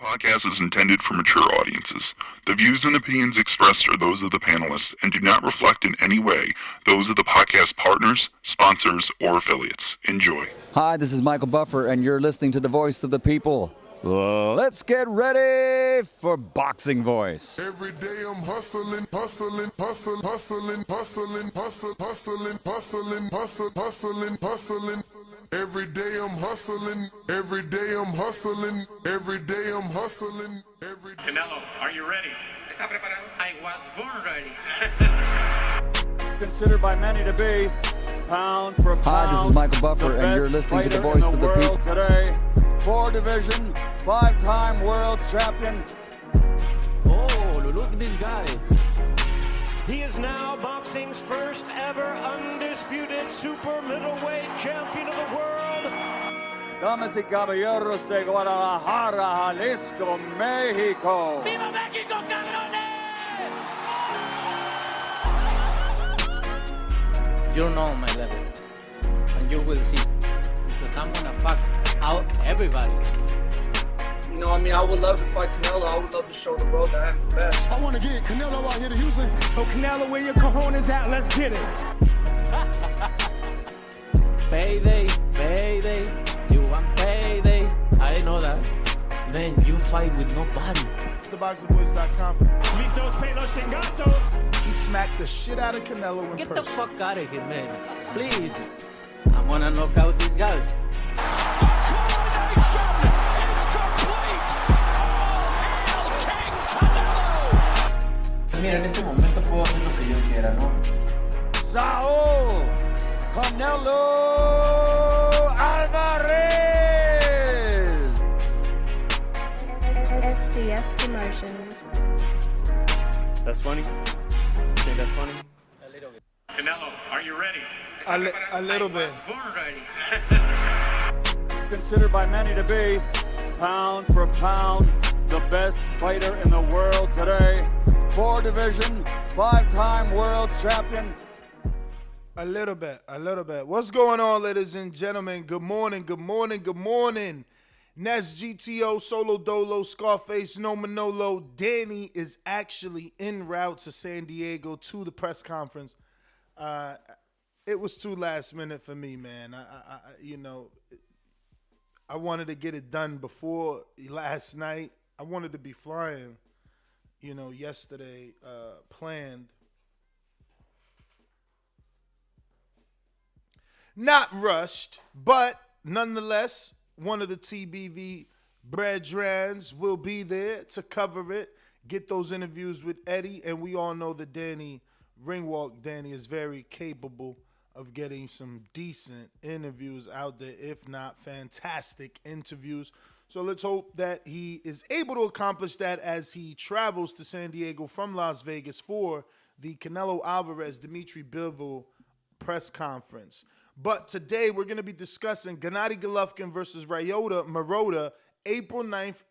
Podcast is intended for mature audiences. The views and opinions expressed are those of the panelists and do not reflect in any way those of the podcast partners, sponsors, or affiliates. Enjoy. Hi, this is Michael Buffer, and you're listening to the Voice of the People. Let's get ready for Boxing Voice. Every day I'm hustling, hustling, hustling, hustling, hustling, hustling, hustling, hustling, hustling, hustling, hustling. Every day I'm hustling, every day I'm hustling, every day I'm hustling. Canelo, are you ready? I was born ready. Considered by many to be pound for pound. Hi, this is Michael Buffer, and you're listening to the Voice of the People. Today, 4-division, 5-time world champion. Oh, look at this guy. He is now boxing's first ever undisputed super middleweight champion of the world. Damas y caballeros de Guadalajara, Jalisco, Mexico. ¡Viva México, cabrones! You know my level, and you will see, because I'm gonna fuck out everybody. You know, I mean, I would love to fight Canelo. I would love to show the world that I'm the best. I want to get Canelo out here to Houston. Oh, Canelo, where your cojones at? Let's get it. Payday, payday, you want payday. I know that. Man, you fight with nobody. TheBoxingVoice.com. Listos, pelos, chingazos. He smacked the shit out of Canelo in Get person. the fuck out of here, man. Please. I wanna knock out this guy. Mira, en este momento puedo hacer lo que yo quiera, ¿no? Saul Canelo Alvarez. SDS Promotions. That's funny. You think that's funny? A little bit. Canelo, are you ready? A little bit. Born ready. Considered by many to be pound for pound the best fighter in the world today. 4-division, 5-time world champion. A little bit. What's going on, ladies and gentlemen? Good morning. Ness, GTO, Solo Dolo, Scarface, No Manolo. Danny is actually en route to San Diego to the press conference. It was too last minute for me, man. I wanted to get it done before last night. I wanted to be flying, yesterday, planned. Not rushed, but nonetheless, one of the TBV brethrens will be there to cover it, get those interviews with Eddie, and we all know that Danny is very capable of getting some decent interviews out there, if not fantastic interviews. So let's hope that he is able to accomplish that as he travels to San Diego from Las Vegas for the Canelo Alvarez, Dmitry Bivol press conference. But today we're going to be discussing Gennadiy Golovkin versus Ryota Murata, April 9th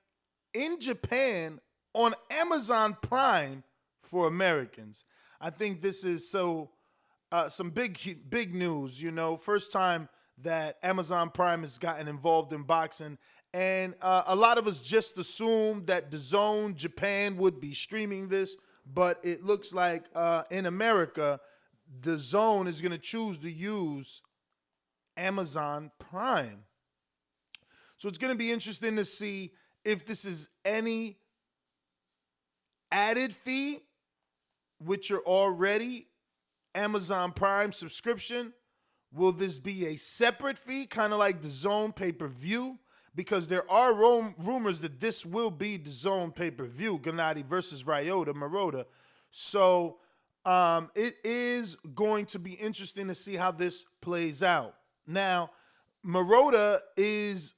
in Japan on Amazon Prime for Americans. I think this is some big news, First time that Amazon Prime has gotten involved in boxing. And a lot of us just assumed that Dazn Japan would be streaming this, but it looks like in America, Dazn is going to choose to use Amazon Prime. So it's going to be interesting to see if this is any added fee, which are already Amazon Prime subscription. Will this be a separate fee, kind of like the DAZN pay-per-view? Because there are rumors that this will be the DAZN pay-per-view, Gennadiy versus Ryota Murata. So it is going to be interesting to see how this plays out. Now, Murata is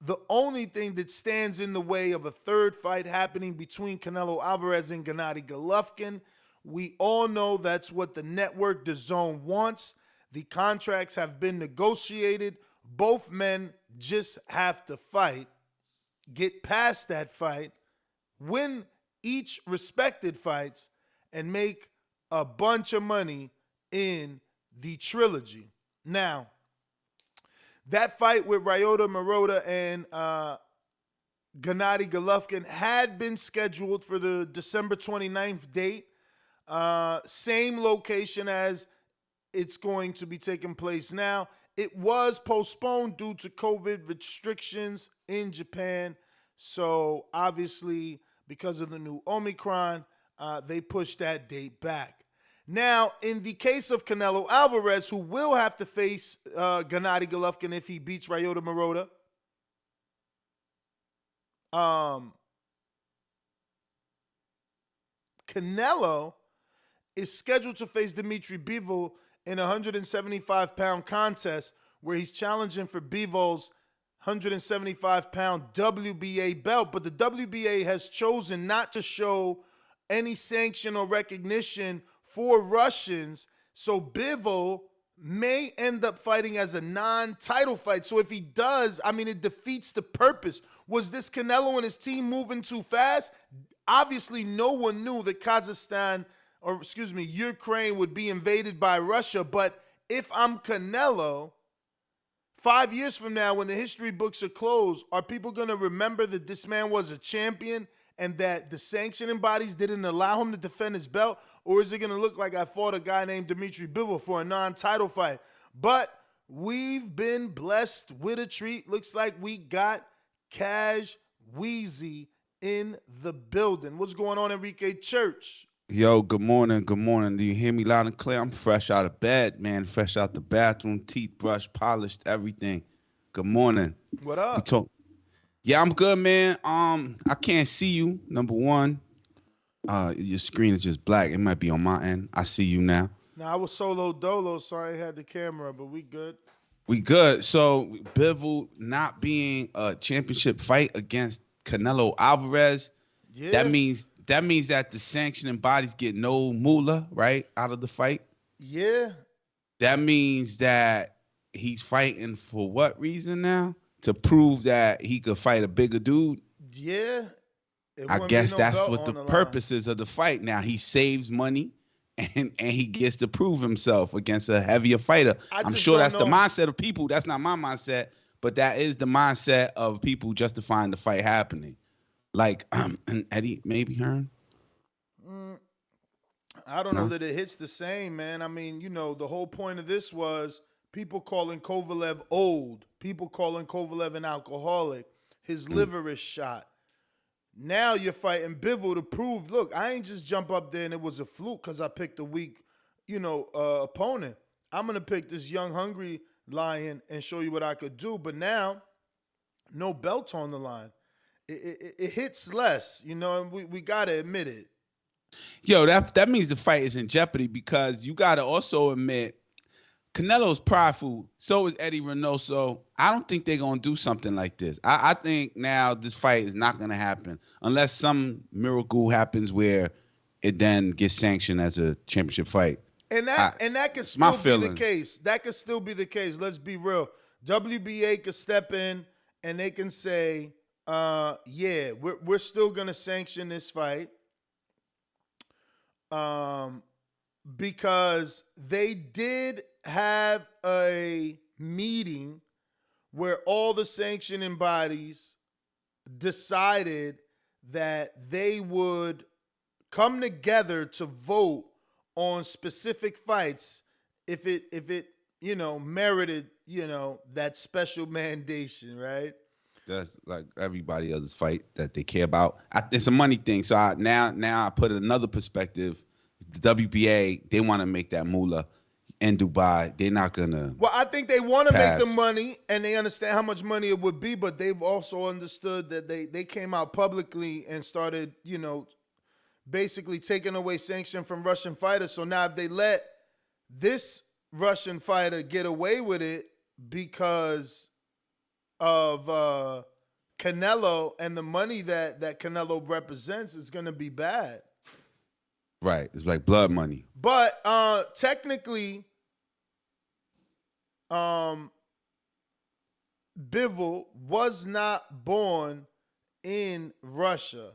the only thing that stands in the way of a third fight happening between Canelo Alvarez and Gennadiy Golovkin. We all know that's what the network DAZN wants. The contracts have been negotiated. Both men just have to fight, get past that fight, win each respected fights, and make a bunch of money in the trilogy. Now, that fight with Ryota Murata and Gennadiy Golovkin had been scheduled for the December 29th date. Same location as it's going to be taking place now. It was postponed due to COVID restrictions in Japan. So obviously, because of the new Omicron, they pushed that date back. Now, in the case of Canelo Alvarez, who will have to face Gennadiy Golovkin if he beats Ryota Murata, Canelo is scheduled to face Dmitry Bivol in a 175-pound contest where he's challenging for Bivol's 175-pound WBA belt. But the WBA has chosen not to show any sanction or recognition for Russians, so Bivol may end up fighting as a non-title fight. So if he does, I mean, it defeats the purpose. Was this Canelo and his team moving too fast? Obviously, no one knew that Ukraine would be invaded by Russia. But if I'm Canelo, 5 years from now, when the history books are closed, are people going to remember that this man was a champion and that the sanctioning bodies didn't allow him to defend his belt? Or is it going to look like I fought a guy named Dmitry Bivol for a non-title fight? But we've been blessed with a treat. Looks like we got Cash Wheezy in the building. What's going on, Enrique Church? Yo, good morning. Good morning. Do you hear me loud and clear? I'm fresh out of bed, man. Fresh out the bathroom, teeth brushed, polished, everything. Good morning. What up? Yeah, I'm good, man. I can't see you, number one. Your screen is just black. It might be on my end. I see you now. Now, I was solo dolo, so I had the camera, but we good. We good. So, Bivol not being a championship fight against Canelo Alvarez, that means that the sanctioning bodies get no moolah, right, out of the fight? Yeah. That means that he's fighting for what reason now? To prove that he could fight a bigger dude? Yeah. I guess that's what the purpose is of the fight. Now he saves money and he gets to prove himself against a heavier fighter. I'm sure that's the mindset of people. That's not my mindset, but that is the mindset of people justifying the fight happening. Like and Eddie, maybe Hearn? I don't know that it hits the same, man. I mean, you know, the whole point of this was people calling Kovalev old, people calling Kovalev an alcoholic, his liver is shot. Now you're fighting Bivol to prove, look, I ain't just jump up there and it was a fluke because I picked a weak, opponent. I'm going to pick this young, hungry lion and show you what I could do. But now, no belt on the line. It hits less, and we got to admit it. Yo, that means the fight is in jeopardy because you got to also admit Canelo's prideful. So is Eddie Reynoso. I don't think they're going to do something like this. I think now this fight is not going to happen unless some miracle happens where it then gets sanctioned as a championship fight. And that could still be the case. That could still be the case. Let's be real. WBA could step in and they can say, we're still going to sanction this fight. Because they did have a meeting where all the sanctioning bodies decided that they would come together to vote on specific fights if it merited, that special mandation, right? That's like everybody else's fight that they care about. It's a money thing. So now I put another perspective. The WBA, they want to make that moolah in Dubai. They're not gonna. Well, I think they want to make the money, and they understand how much money it would be. But they've also understood that they came out publicly and started, basically taking away sanction from Russian fighters. So now if they let this Russian fighter get away with it because of Canelo and the money that Canelo represents, is going to be bad. Right. It's like blood money. But technically, Bivol was not born in Russia.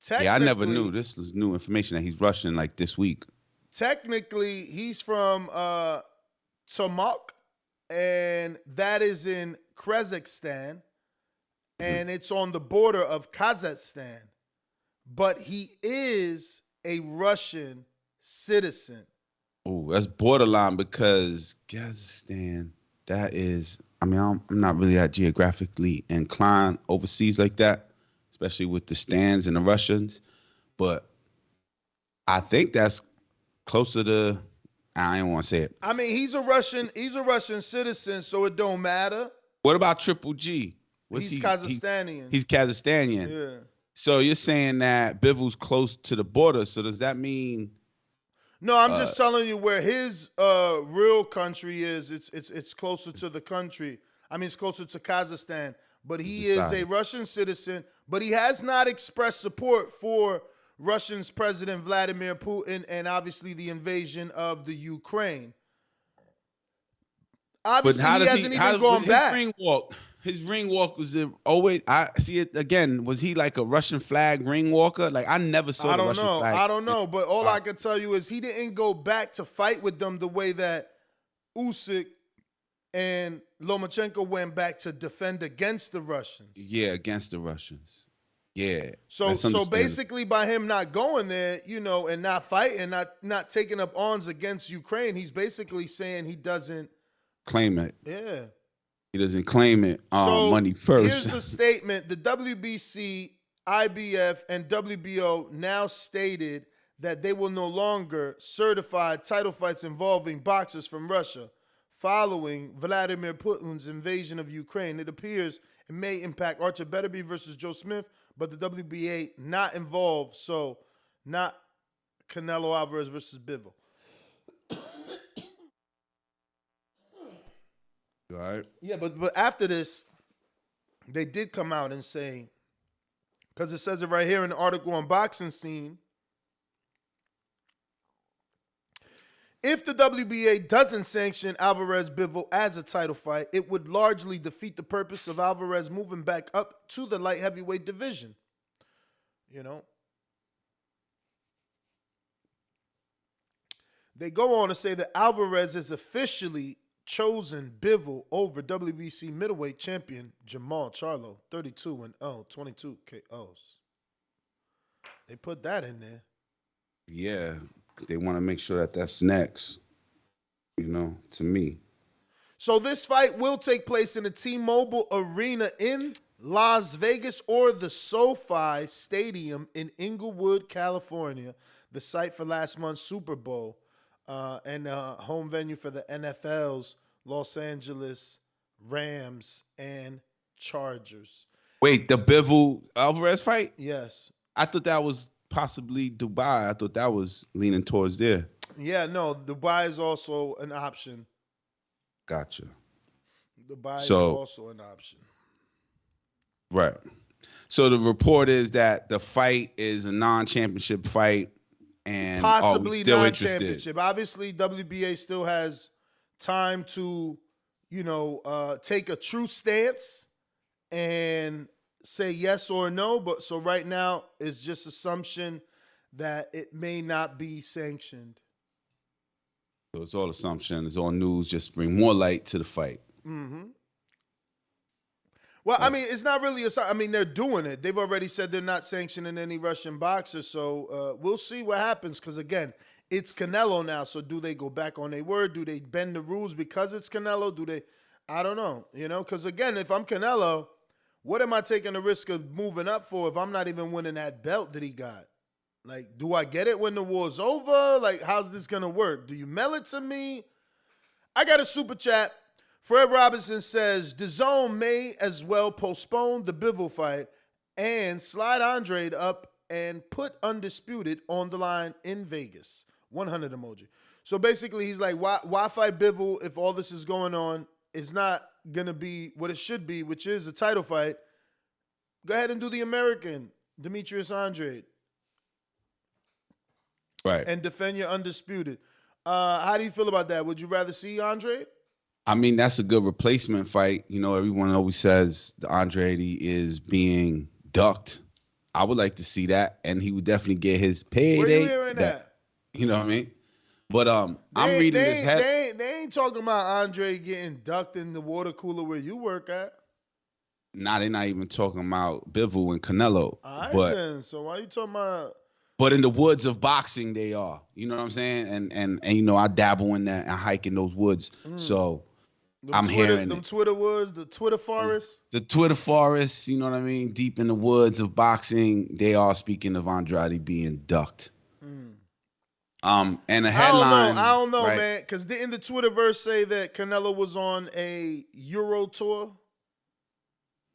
Yeah, I never knew. This is new information that he's Russian like this week. Technically, he's from Tomok, and that is in Kazakhstan. and it's on the border of Kazakhstan. But he is a Russian citizen. Oh, that's borderline because Kazakhstan, that is, I mean, I'm not really that geographically inclined overseas like that, especially with the stands and the Russians. But I think that's closer to, I don't want to say it. I mean, he's a Russian citizen, so it don't matter. What about Triple G? He's Kazakhstanian. He's Kazakhstanian. Yeah. So you're saying that Bivol's close to the border. So does that mean? No, I'm just telling you where his real country is. It's closer to the country. I mean, it's closer to Kazakhstan. But he is a Russian citizen. But he has not expressed support for Russia's President Vladimir Putin and obviously the invasion of the Ukraine. Obviously, he hasn't even gone back. His ring walk was always. I see it again. Was he like a Russian flag ring walker? Like I never saw. The Russian flag. I don't know. But all I can tell you is he didn't go back to fight with them the way that Usyk and Lomachenko went back to defend against the Russians. Yeah, against the Russians. Yeah. So basically, by him not going there, and not fighting, not taking up arms against Ukraine, he's basically saying he doesn't claim it. Yeah. He doesn't claim it money first. Here's the statement. The WBC, IBF, and WBO now stated that they will no longer certify title fights involving boxers from Russia following Vladimir Putin's invasion of Ukraine. It appears it may impact Archer Beterbiev versus Joe Smith, but the WBA not involved, so not Canelo Alvarez versus Bivol. All right. Yeah, but after this, they did come out and say, because it says it right here in the article on Boxing Scene, if the WBA doesn't sanction Alvarez Bivol as a title fight, it would largely defeat the purpose of Alvarez moving back up to the light heavyweight division. They go on to say that Alvarez is officially chosen Bivol over WBC middleweight champion Jamal Charlo, 32-0, 22 KOs. They put that in there. Yeah, they want to make sure that that's next, to me. So this fight will take place in the T-Mobile Arena in Las Vegas or the SoFi Stadium in Inglewood, California, the site for last month's Super Bowl. And home venue for the NFL's Los Angeles Rams and Chargers. Wait, the Bivol Alvarez fight? Yes. I thought that was possibly Dubai. I thought that was leaning towards there. Yeah, no, Dubai is also an option. Gotcha. Dubai is also an option. Right. So the report is that the fight is a non-championship fight. And possibly non-championship. Obviously, WBA still has time to, take a true stance and say yes or no. But so right now, it's just assumption that it may not be sanctioned. So it's all assumption. It's all news. Just bring more light to the fight. Mm-hmm. Well, I mean, it's not really they're doing it. They've already said they're not sanctioning any Russian boxers, so we'll see what happens. Because, again, it's Canelo now, so do they go back on their word? Do they bend the rules because it's Canelo? Do they – I don't know, Because, again, if I'm Canelo, what am I taking the risk of moving up for if I'm not even winning that belt that he got? Like, do I get it when the war's over? Like, how's this going to work? Do you mail it to me? I got a super chat. Fred Robinson says, DAZN may as well postpone the Bivol fight and slide Andre up and put Undisputed on the line in Vegas. 100 emoji. So basically, he's like, why fight Bivol if all this is going on? It's not going to be what it should be, which is a title fight. Go ahead and do the American, Demetrius Andrade. Right. And defend your Undisputed. How do you feel about that? Would you rather see Andrade? I mean, that's a good replacement fight. Everyone always says the Andrade is being ducked. I would like to see that, and he would definitely get his payday. Where you hearing that? You know what I mean? But I'm reading this They ain't talking about Andre getting ducked in the water cooler where you work at. Nah, they're not even talking about Bivol and Canelo. All right, but then. So why you talking about? But in the woods of boxing, they are. You know what I'm saying? And you know, I dabble in that and hike in those woods. So I'm hearing them Twitter woods, the Twitter forest. The Twitter forest, you know what I mean? Deep in the woods of boxing, they are speaking of Andrade being ducked. And a headline. I don't know, right? man. Because didn't the Twitterverse say that Canelo was on a Euro tour?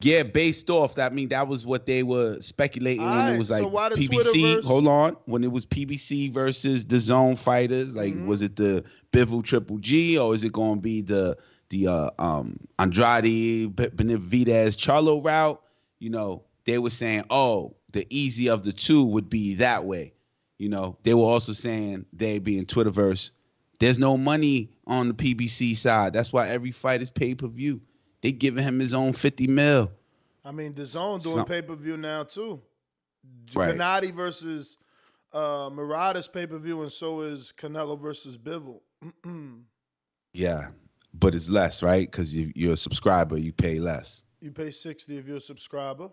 Yeah, based off that. I mean, that was what they were speculating when it was like so why the PBC. Twitterverse? Hold on, when it was PBC versus the Zone fighters. Like, was it the Bivol Triple G or is it going to be the Andrade Benavidez Charlo route? You know, they were saying, oh, the easy of the two would be that way. You know, they were also saying, they being Twitterverse, there's no money on the PBC side. That's why every fight is pay-per-view. They giving him his own 50 mil. I mean, DAZN doing pay-per-view now too. Right. Gennadiy versus Murata's pay-per-view, and so is Canelo versus Bivol. Yeah, but it's less, right? Because you're a subscriber, you pay less. You pay $60 if you're a subscriber.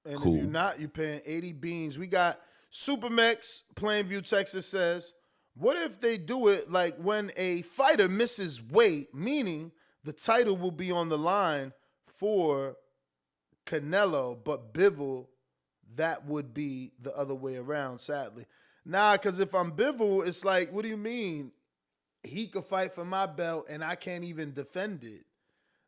And Cool. if you're not, you're paying 80 beans. We got Supermex, Plainview, Texas says, what if they do it like when a fighter misses weight, meaning the title will be on the line for Canelo, but Bivol, that would be the other way around, sadly. Nah, because if I'm Bivol, it's like, what do you mean? He could fight for my belt and I can't even defend it.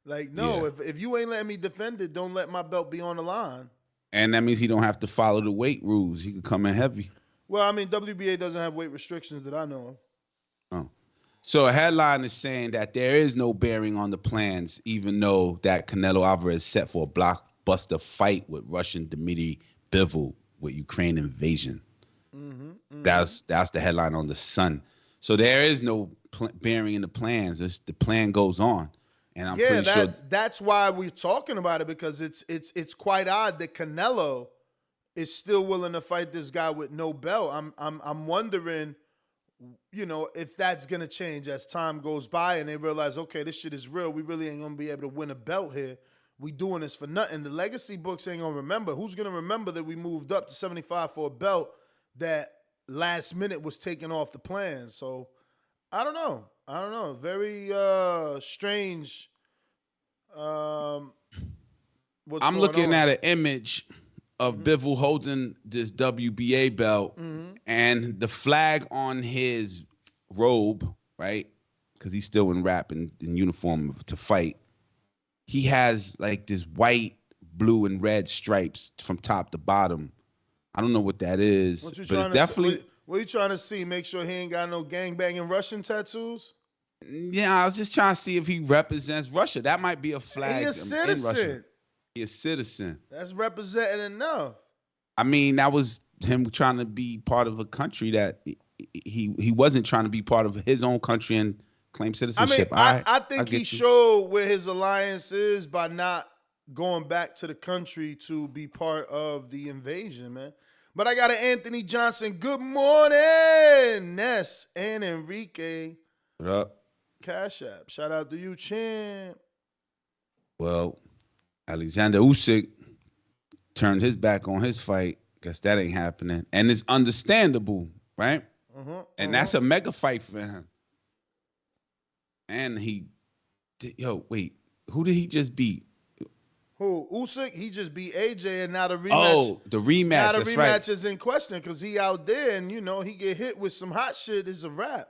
Like, no, if you ain't letting me defend it, don't let my belt be on the line. And that means he don't have to follow the weight rules. He could come in heavy. Well, I mean, WBA doesn't have weight restrictions that I know of. Oh. So a headline is saying that there is no bearing on the plans, even though that Canelo Alvarez set for a blockbuster fight with Russian Dmitry Bivol with Ukraine invasion. That's the headline on the Sun. So there is no bearing in the plans. The plan goes on, and I'm pretty sure that's why we're talking about it, because it's quite odd that Canelo is still willing to fight this guy with no belt. I'm wondering, you know, if that's gonna change as time goes by and they realize, okay, this shit is real. We really ain't gonna be able to win a belt here. We doing this for nothing. The legacy books ain't gonna remember. Who's gonna remember that we moved up to 75 for a belt that last minute was taken off the plan? So I don't know. Very strange. I'm looking at an image of Bivol holding this WBA belt and the flag on his robe, right? Because he's still in wrap and in uniform to fight. He has like this white, blue, and red stripes from top to bottom. I don't know what that is, but it's definitely. What are you trying to see? Make sure he ain't got no gangbanging Russian tattoos? Yeah, I was just trying to see if he represents Russia. That might be a flag. He a citizen. He a citizen. That's representing enough. I mean, that was him trying to be part of a country that he wasn't trying to be part of his own country and claim citizenship. I think he showed where his alliance is by not going back to the country to be part of the invasion, man. But I got an Anthony Johnson. Good morning, Ness and Enrique. What up? Cash App. Shout out to you, champ. Well, Alexander Usyk turned his back on his fight. Guess that ain't happening. And it's understandable, right? And that's a mega fight for him. And wait, who did he just beat? Who? Usyk? He just beat AJ, and now the rematch. Oh, the rematch. Now the that's rematch right. is in question because he out there, and you know he get hit with some hot shit. It's a wrap.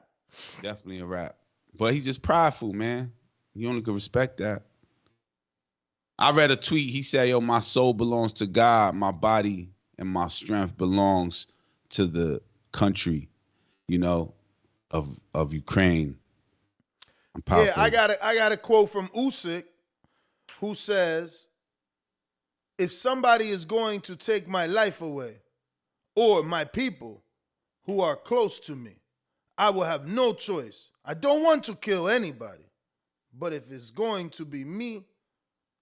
Definitely a wrap. But he's just prideful, man. You only can respect that. I read a tweet. He said, "Yo, my soul belongs to God. My body and my strength belongs to the country, you know, of Ukraine." I'm powerful. Yeah, I got a quote from Usyk, who says, "If somebody is going to take my life away, or my people who are close to me, I will have no choice. I don't want to kill anybody, but if it's going to be me,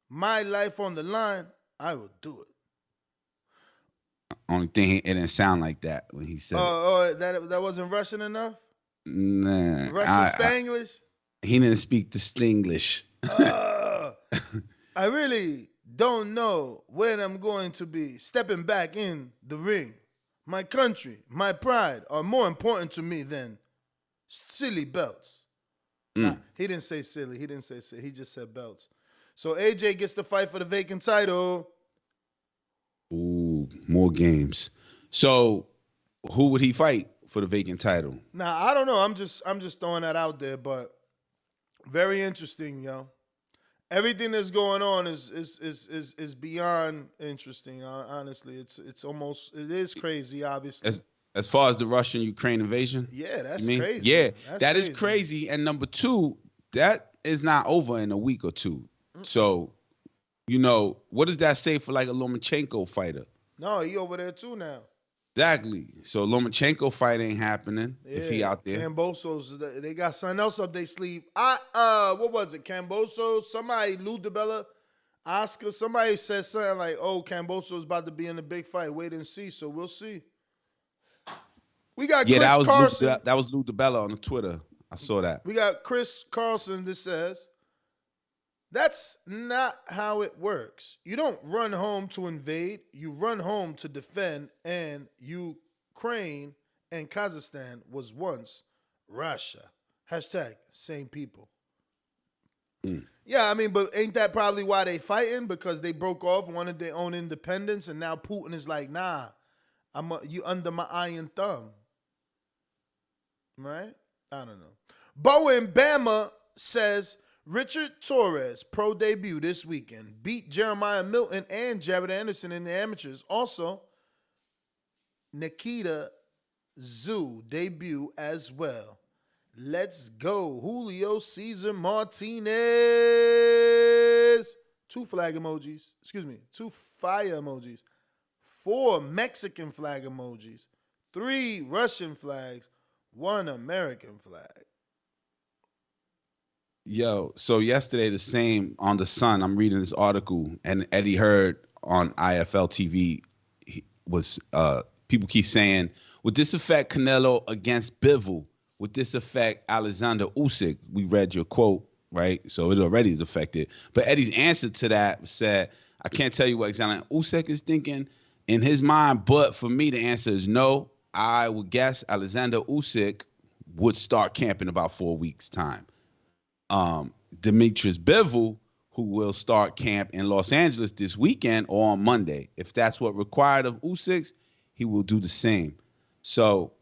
my life on the line, I will do it." Only thing, it didn't sound like that when he said that wasn't Russian enough? Nah. Russian Spanglish? He didn't speak the Slinglish. I really don't know when I'm going to be stepping back in the ring. My country, my pride are more important to me than silly belts. Nah, he didn't say silly. He didn't say silly. He just said belts. So AJ gets to fight for the vacant title. Ooh, more games. So who would he fight for the vacant title? Nah, I don't know. I'm just throwing that out there, but very interesting, yo. Everything that's going on is beyond interesting. Honestly, it is crazy. Obviously, as far as the Russian-Ukraine invasion. Yeah, that's crazy. Yeah, that is crazy. And number two, that is not over in a week or two. So, what does that say for like a Lomachenko fighter? No, he over there too now. Exactly. So Lomachenko fight ain't happening if he out there. Cambosos, they got something else up their sleeve. What was it? Cambosos? Somebody, Lou DiBella, Oscar, somebody said something like, "Oh, Cambosos about to be in a big fight. Wait and see." So we'll see. We got Chris Carson. That was Lou DiBella on the Twitter. I saw that. We got Chris Carlson that says, that's not how it works. You don't run home to invade. You run home to defend. And Ukraine and Kazakhstan was once Russia. Hashtag same people. Yeah, I mean, but ain't that probably why they fighting? Because they broke off, wanted their own independence, and now Putin is like, nah, you under my iron thumb. Right? I don't know. Bo in Bama says, Richard Torres, pro debut this weekend, beat Jeremiah Milton and Jared Anderson in the amateurs. Also, Nikita Zoo debut as well. Let's go. Julio Cesar Martinez. 2 flag emojis. Excuse me. 2 fire emojis. 4 Mexican flag emojis. 3 Russian flags. 1 American flag. Yo, so yesterday the same on The Sun, I'm reading this article, and Eddie Heard on IFL TV was people keep saying, would this affect Canelo against Bivol? Would this affect Alexander Usyk? We read your quote, right? So it already is affected. But Eddie's answer to that said, I can't tell you what exactly Usyk is thinking in his mind, but for me the answer is no. I would guess Alexander Usyk would start camping about 4 weeks' time. Dmitry Bivol, who will start camp in Los Angeles this weekend or on Monday. If that's what required of Usyk, he will do the same. So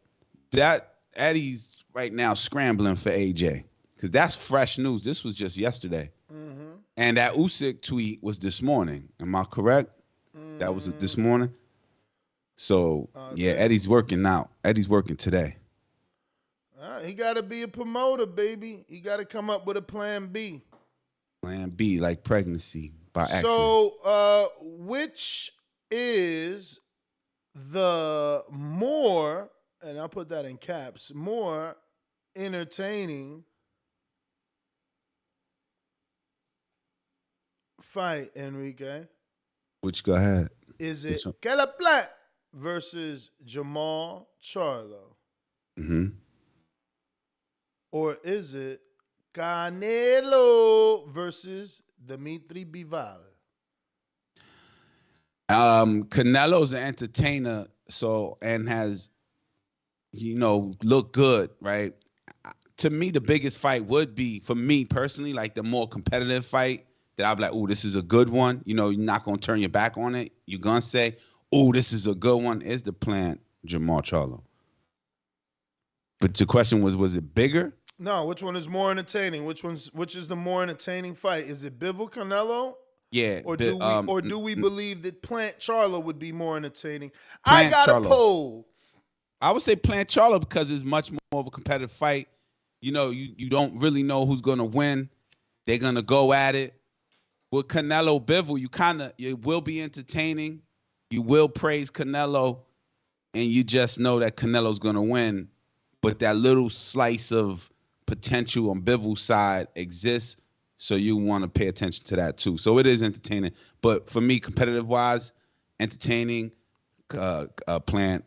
that Eddie's right now scrambling for AJ because that's fresh news. This was just yesterday. Mm-hmm. And that Usyk tweet was this morning. Am I correct? Mm-hmm. That was this morning? So, yeah, Eddie's working out. Eddie's working today. He got to be a promoter, baby. He got to come up with a plan B. Plan B, like pregnancy by accident. So, which is the more, and I'll put that in caps, more entertaining fight, Enrique? Which, go ahead. Is it Calaplat versus Jamal Charlo? Mm-hmm. Or is it Canelo versus Dmitry Bivol? Canelo's an entertainer, and has, looked good, right? To me, the biggest fight would be, for me personally, like the more competitive fight that I'd be like, oh, this is a good one. You're not going to turn your back on it. You're going to say, oh, this is a good one. Is the Plant Jamal Charlo? But the question was it bigger? No, which one is more entertaining? Which is the more entertaining fight? Is it Bivol Canelo? Yeah. Or do we believe that Plant Charlo would be more entertaining? Plant I got Charlo. a poll. I would say Plant Charlo because it's much more of a competitive fight. You don't really know who's gonna win. They're gonna go at it. With Canelo Bivol, it will be entertaining. You will praise Canelo, and you just know that Canelo's gonna win. But that little slice of potential on Bivol's side exists, so you want to pay attention to that too. So it is entertaining. But for me, competitive-wise, entertaining, Plant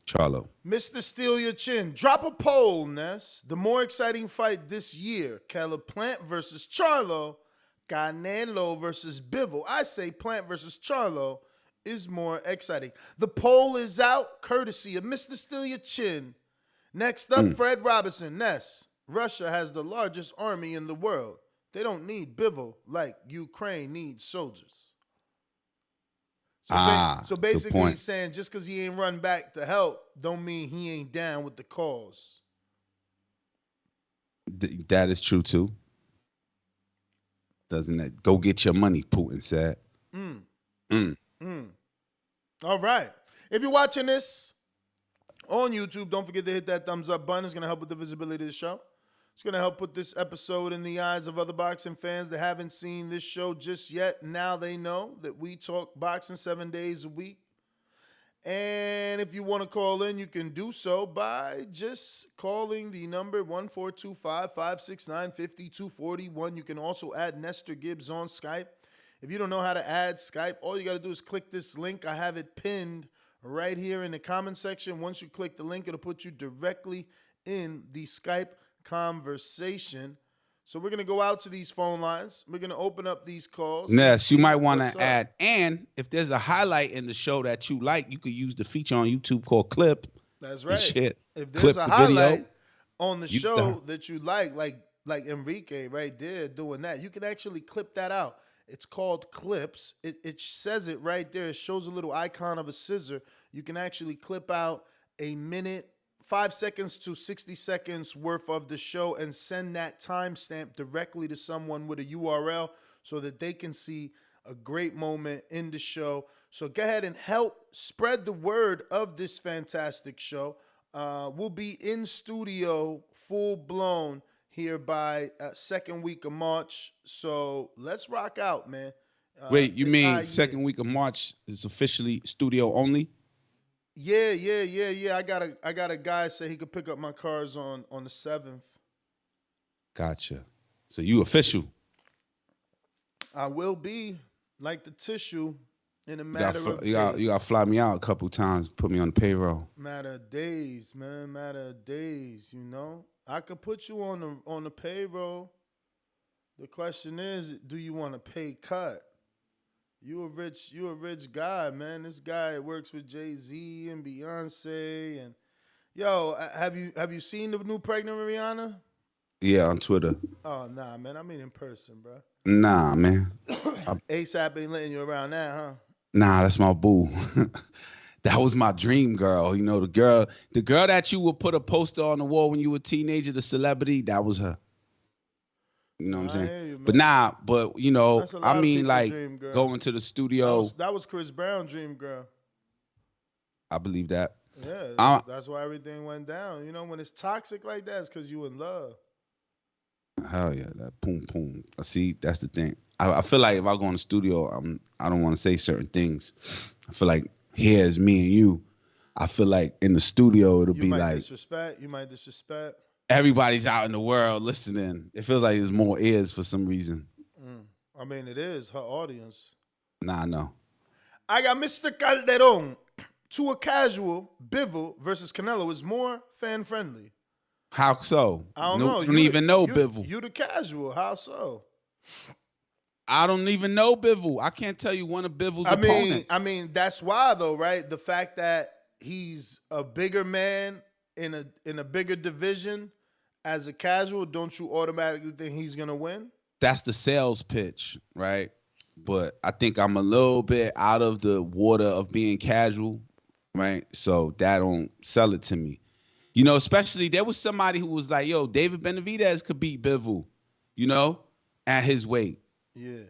Charlo. Mr. Steal Your Chin, drop a poll, Ness. The more exciting fight this year, Caleb Plant versus Charlo, Canelo versus Bivol. I say Plant versus Charlo is more exciting. The poll is out, courtesy of Mr. Steal Your Chin. Next up, Fred Robinson. Ness. Russia has the largest army in the world. They don't need Bivol like Ukraine needs soldiers. So basically he's saying just because he ain't run back to help don't mean he ain't down with the cause. That is true too. Doesn't it? Go get your money, Putin said. All right. If you're watching this on YouTube, don't forget to hit that thumbs up button. It's going to help with the visibility of the show. It's going to help put this episode in the eyes of other boxing fans that haven't seen this show just yet. Now they know that we talk boxing 7 days a week. And if you want to call in, you can do so by just calling the number 1-425-569-5241. You can also add Nestor Gibbs on Skype. If you don't know how to add Skype, all you got to do is click this link. I have it pinned right here in the comment section. Once you click the link, it'll put you directly in the Skype conversation. So we're going to go out to these phone lines. We're going to open up these calls. Yes, you might want to add. And if there's a highlight in the show that you like, you could use the feature on YouTube called Clip. That's right. Shit. If there's a highlight on the show that you like Enrique right there doing that, you can actually clip that out. It's called Clips. It says it right there. It shows a little icon of a scissor. You can actually clip out a minute, 5 seconds to 60 seconds worth of the show and send that timestamp directly to someone with a URL so that they can see a great moment in the show. So go ahead and help spread the word of this fantastic show. We'll be in studio full blown here by second week of March. So let's rock out, man. Wait, you mean second week of March is officially studio only? Yeah. I got a guy say he could pick up my cars on the 7th. Gotcha. So you official. I will be like the tissue in a matter of days. You got to fly me out a couple times, put me on the payroll. Matter of days, man. Matter of days, you know. I could put you on the payroll. The question is, do you want a pay cut? You a rich guy, man. This guy works with Jay-Z and Beyonce and yo, have you seen the new pregnant Rihanna? Yeah, on Twitter. Oh nah, man. I mean in person, bro. Nah, man. ASAP ain't letting you around that, huh? Nah, that's my boo. That was my dream girl. You know, the girl that you would put a poster on the wall when you were a teenager, the celebrity, that was her. You know what I'm saying? But you know, I mean, like going to the studio. That was Chris Brown's dream girl. I believe that. Yeah, that's why everything went down. You know, when it's toxic like that, it's because you in love. Hell yeah, that boom boom. See, that's the thing. I feel like if I go in the studio, I don't want to say certain things. I feel like here's me and you. I feel like in the studio it'll be like You might disrespect. Everybody's out in the world listening. It feels like there's more ears for some reason. I mean, it is her audience. Nah, no. I got Mr. Calderon. To a casual, Bivol versus Canelo is more fan-friendly. How so? I don't know. You don't even know Bivol. You the casual. How so? I don't even know Bivol. I can't tell you one of Bivol's opponents. I mean, that's why though, right? The fact that he's a bigger man in a bigger division as a casual, don't you automatically think he's gonna win? That's the sales pitch, right? But I think I'm a little bit out of the water of being casual, right? So that don't sell it to me. You know, especially there was somebody who was like, yo, David Benavidez could beat Bivol, you know, at his weight. Yeah.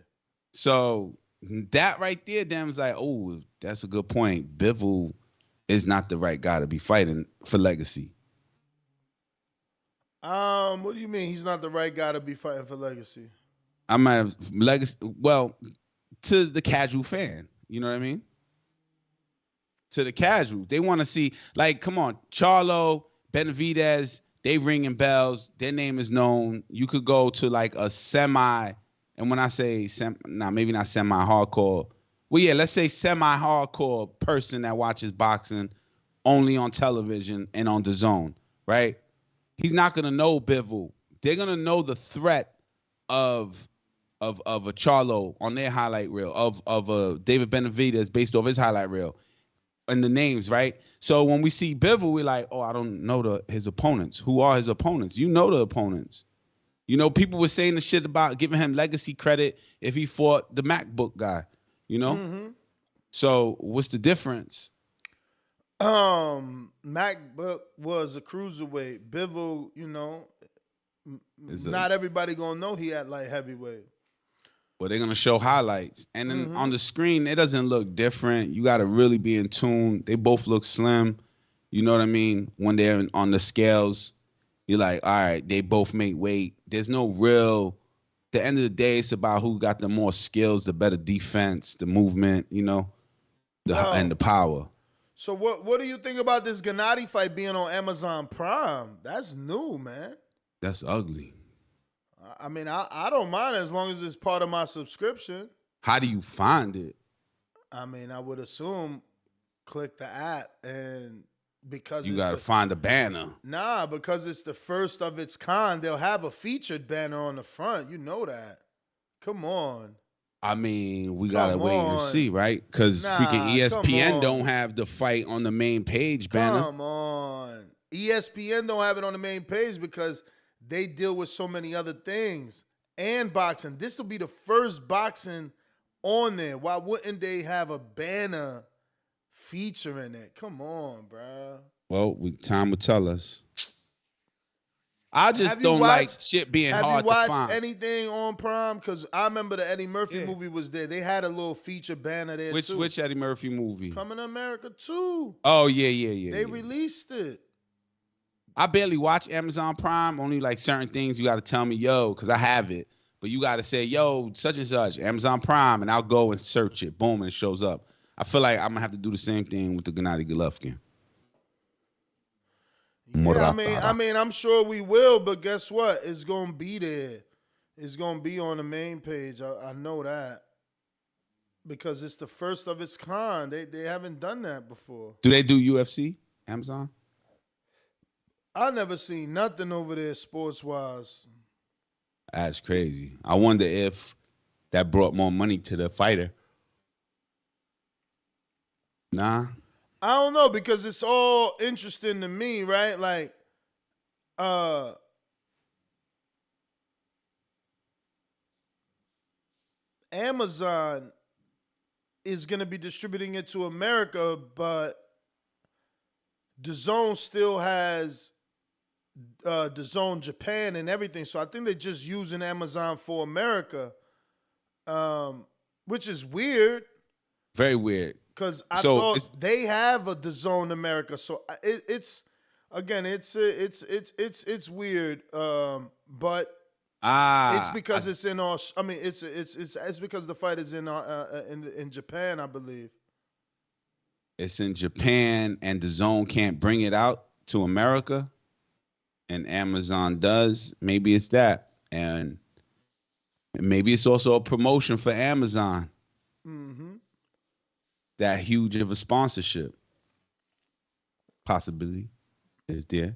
So that right there, damn, is like, oh, that's a good point. Bivol is not the right guy to be fighting for legacy. What do you mean he's not the right guy to be fighting for legacy? I might have legacy. Well, to the casual fan, you know what I mean? To the casual, they want to see, like, come on, Charlo, Benavidez, they ringing bells. Their name is known. You could go to like a semi, and when I say maybe not semi-hardcore. Well, yeah, let's say semi-hardcore person that watches boxing only on television and on DAZN, right? He's not gonna know Bivol. They're gonna know the threat of of a Charlo on their highlight reel, of a David Benavidez based off his highlight reel, and the names, right? So when we see Bivol, we're like, oh, I don't know his opponents. Who are his opponents? You know the opponents. You know, people were saying the shit about giving him legacy credit if he fought the MacBook guy, you know? Mm-hmm. So what's the difference? MacBook was a cruiserweight. Bivol, you know, not everybody gonna know he had light heavyweight. Well, they're gonna show highlights, and then on the screen it doesn't look different. You got to really be in tune. They both look slim. You know what I mean? When they're on the scales, you're like, all right, they both make weight. There's no real. At the end of the day, it's about who got the more skills, the better defense, the movement, you know, and the power. So what do you think about this Gennadiy fight being on Amazon Prime? That's new, man. That's ugly. I mean, I don't mind as long as it's part of my subscription. How do you find it? I mean, I would assume click the app, and because you got to find a banner. Nah, because it's the first of its kind, they'll have a featured banner on the front. You know that. Come on. I mean, we got to wait and see, right? Because freaking ESPN don't have the fight on the main page banner. Come on. ESPN don't have it on the main page because they deal with so many other things and boxing. This will be the first boxing on there. Why wouldn't they have a banner featuring it? Come on, bro. Well, time will tell us. I just don't like shit being hard to find. Have you watched anything on Prime? Because I remember the Eddie Murphy movie was there. They had a little feature banner there too. Which Eddie Murphy movie? Coming to America 2. Oh, yeah. They released it. I barely watch Amazon Prime. Only like certain things you got to tell me, yo, because I have it. But you got to say, yo, such and such, Amazon Prime, and I'll go and search it. Boom, and it shows up. I feel like I'm going to have to do the same thing with the Gennadiy Golovkin. Yeah, I mean, I'm sure we will, but guess what? It's going to be there. It's going to be on the main page. I know that. Because it's the first of its kind. They haven't done that before. Do they do UFC, Amazon? I never seen nothing over there sports-wise. That's crazy. I wonder if that brought more money to the fighter. Nah. I don't know, because it's all interesting to me, right? Like, Amazon is going to be distributing it to America, but Dazn still has Dazn Japan and everything. So I think they're just using Amazon for America, which is weird. Very weird. Because I thought they have a DAZN America, so it's weird. But it's because it's in I mean, it's because the fight is in Japan, I believe. It's in Japan, and DAZN can't bring it out to America, and Amazon does. Maybe it's that, and maybe it's also a promotion for Amazon. Mm-hmm. That huge of a sponsorship possibility is there.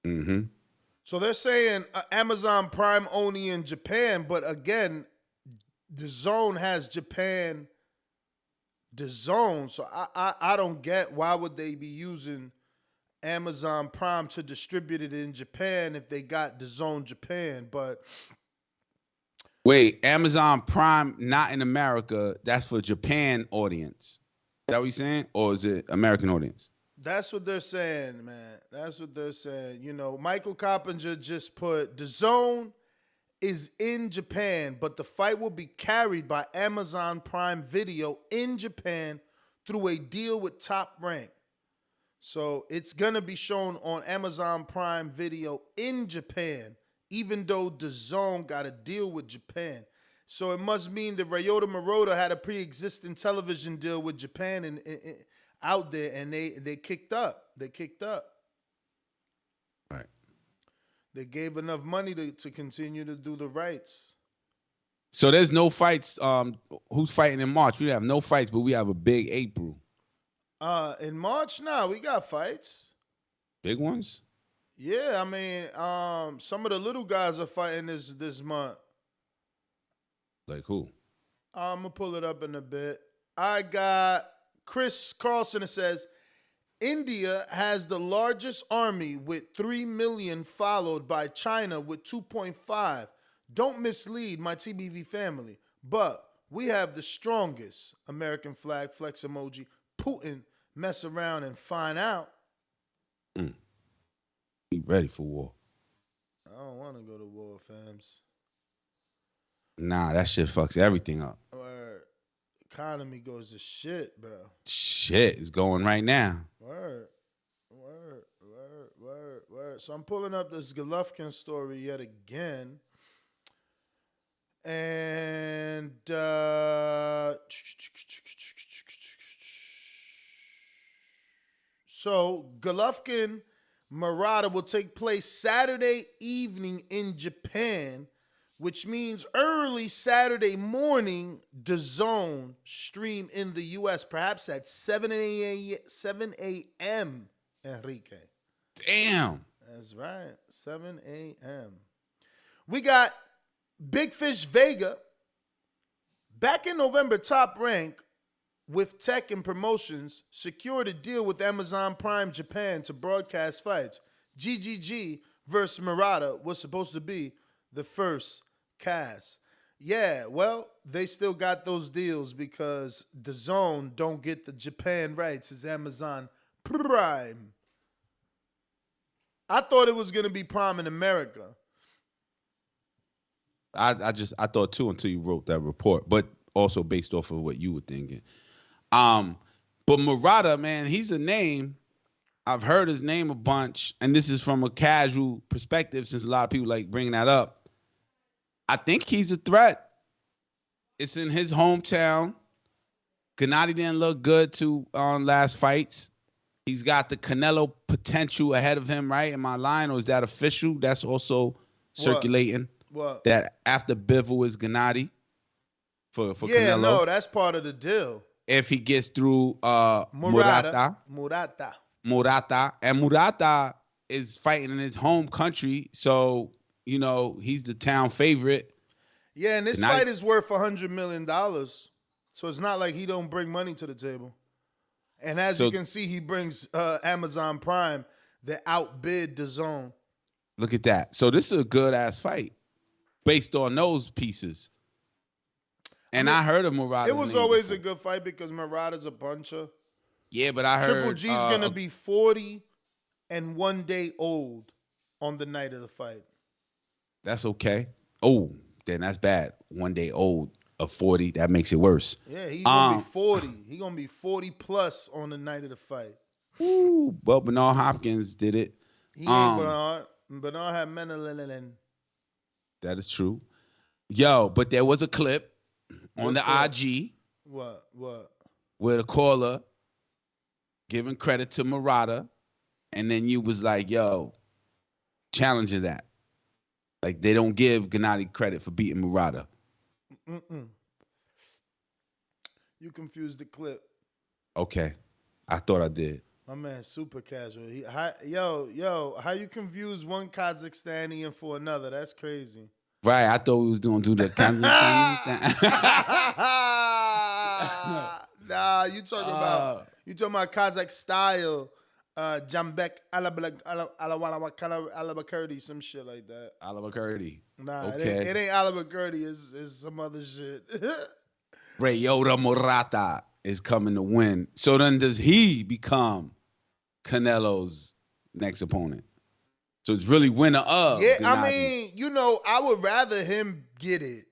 Mm-hmm. So they're saying Amazon Prime only in Japan, but again, DAZN has Japan DAZN. So I don't get why would they be using Amazon Prime to distribute it in Japan if they got DAZN Japan, but. Wait, Amazon Prime not in America, that's for Japan audience. Is that what you're saying? Or is it American audience? That's what they're saying, man. That's what they're saying. You know, Michael Coppinger just put, DAZN is in Japan, but the fight will be carried by Amazon Prime Video in Japan through a deal with Top Rank. So it's going to be shown on Amazon Prime Video in Japan, even though DAZN got a deal with Japan. So it must mean that Ryota Murata had a pre-existing television deal with Japan and out there, and they kicked up. They kicked up. Right. They gave enough money to continue to do the rights. So there's no fights. Who's fighting in March? We have no fights, but we have a big April. In March, we got fights. Big ones? Yeah, I mean, some of the little guys are fighting this month. Like who? I'm gonna pull it up in a bit. I got Chris Carlson. It says India has the largest army with 3 million, followed by China with 2.5. Don't mislead my TBV family, but we have the strongest. American flag, flex emoji. Putin, mess around and find out. Be ready for war. I don't want to go to war, fams. Nah, that shit fucks everything up. Word. Economy goes to shit, bro. Shit is going right now. Word. So I'm pulling up this Golovkin story yet again. And so Golovkin Murata will take place Saturday evening in Japan, which means early Saturday morning, Dazn stream in the U.S., perhaps at 7 a.m., Enrique. Damn. That's right, 7 a.m. We got Big Fish Vega back in November, Top Rank with tech and promotions secured a deal with Amazon Prime Japan to broadcast fights. GGG versus Murata was supposed to be the first cast. Yeah, well, they still got those deals because Dazn don't get the Japan rights as Amazon Prime. I thought it was going to be Prime in America. I thought too until you wrote that report, but also based off of what you were thinking. But Murata, man, he's a name. I've heard his name a bunch, and this is from a casual perspective since a lot of people like bringing that up. I think he's a threat. It's in his hometown. Gennadiy didn't look good on last fights. He's got the Canelo potential ahead of him, right? Am I lying, or is that official? That's also circulating. What? That after Bivol is Gennadiy for yeah, Canelo. No, that's part of the deal. If he gets through Murata. And Murata is fighting in his home country, so, you know, he's the town favorite. Yeah, and this fight is worth $100 million, so it's not like he don't bring money to the table. And as you can see, he brings Amazon Prime that outbid Dazn. Look at that. So this is a good-ass fight based on those pieces. And I heard of Murata. It was always a good fight because Murata's a puncher. Yeah, but I heard Triple G's going to be 40 and 1 day old on the night of the fight. That's okay. Oh, then that's bad. 1 day old of 40, that makes it worse. Yeah, he's going to be 40. He's going to be 40 plus on the night of the fight. Ooh, well, Bernard Hopkins did it. He ain't Bernard. Bernard had melanolin. That is true. Yo, but there was a clip on the IG. What? Where the caller giving credit to Murata, and then you was like, yo, challenging that. Like, they don't give Gennadiy credit for beating Murata. You confused the clip. Okay. I thought I did. My man, super casual. How you confuse one Kazakhstanian for another? That's crazy. Right, I thought we was doing the kinds of things. Nah, you talking about Kazakh style, Jambek Alabakirti, some shit like that. Alabakirti. Nah, okay. it ain't Alabakirti. It's some other shit. Ryota Murata is coming to win. So then does he become Canelo's next opponent? So it's really winner of. Yeah, Gennadiy. I mean, you know, I would rather him get it,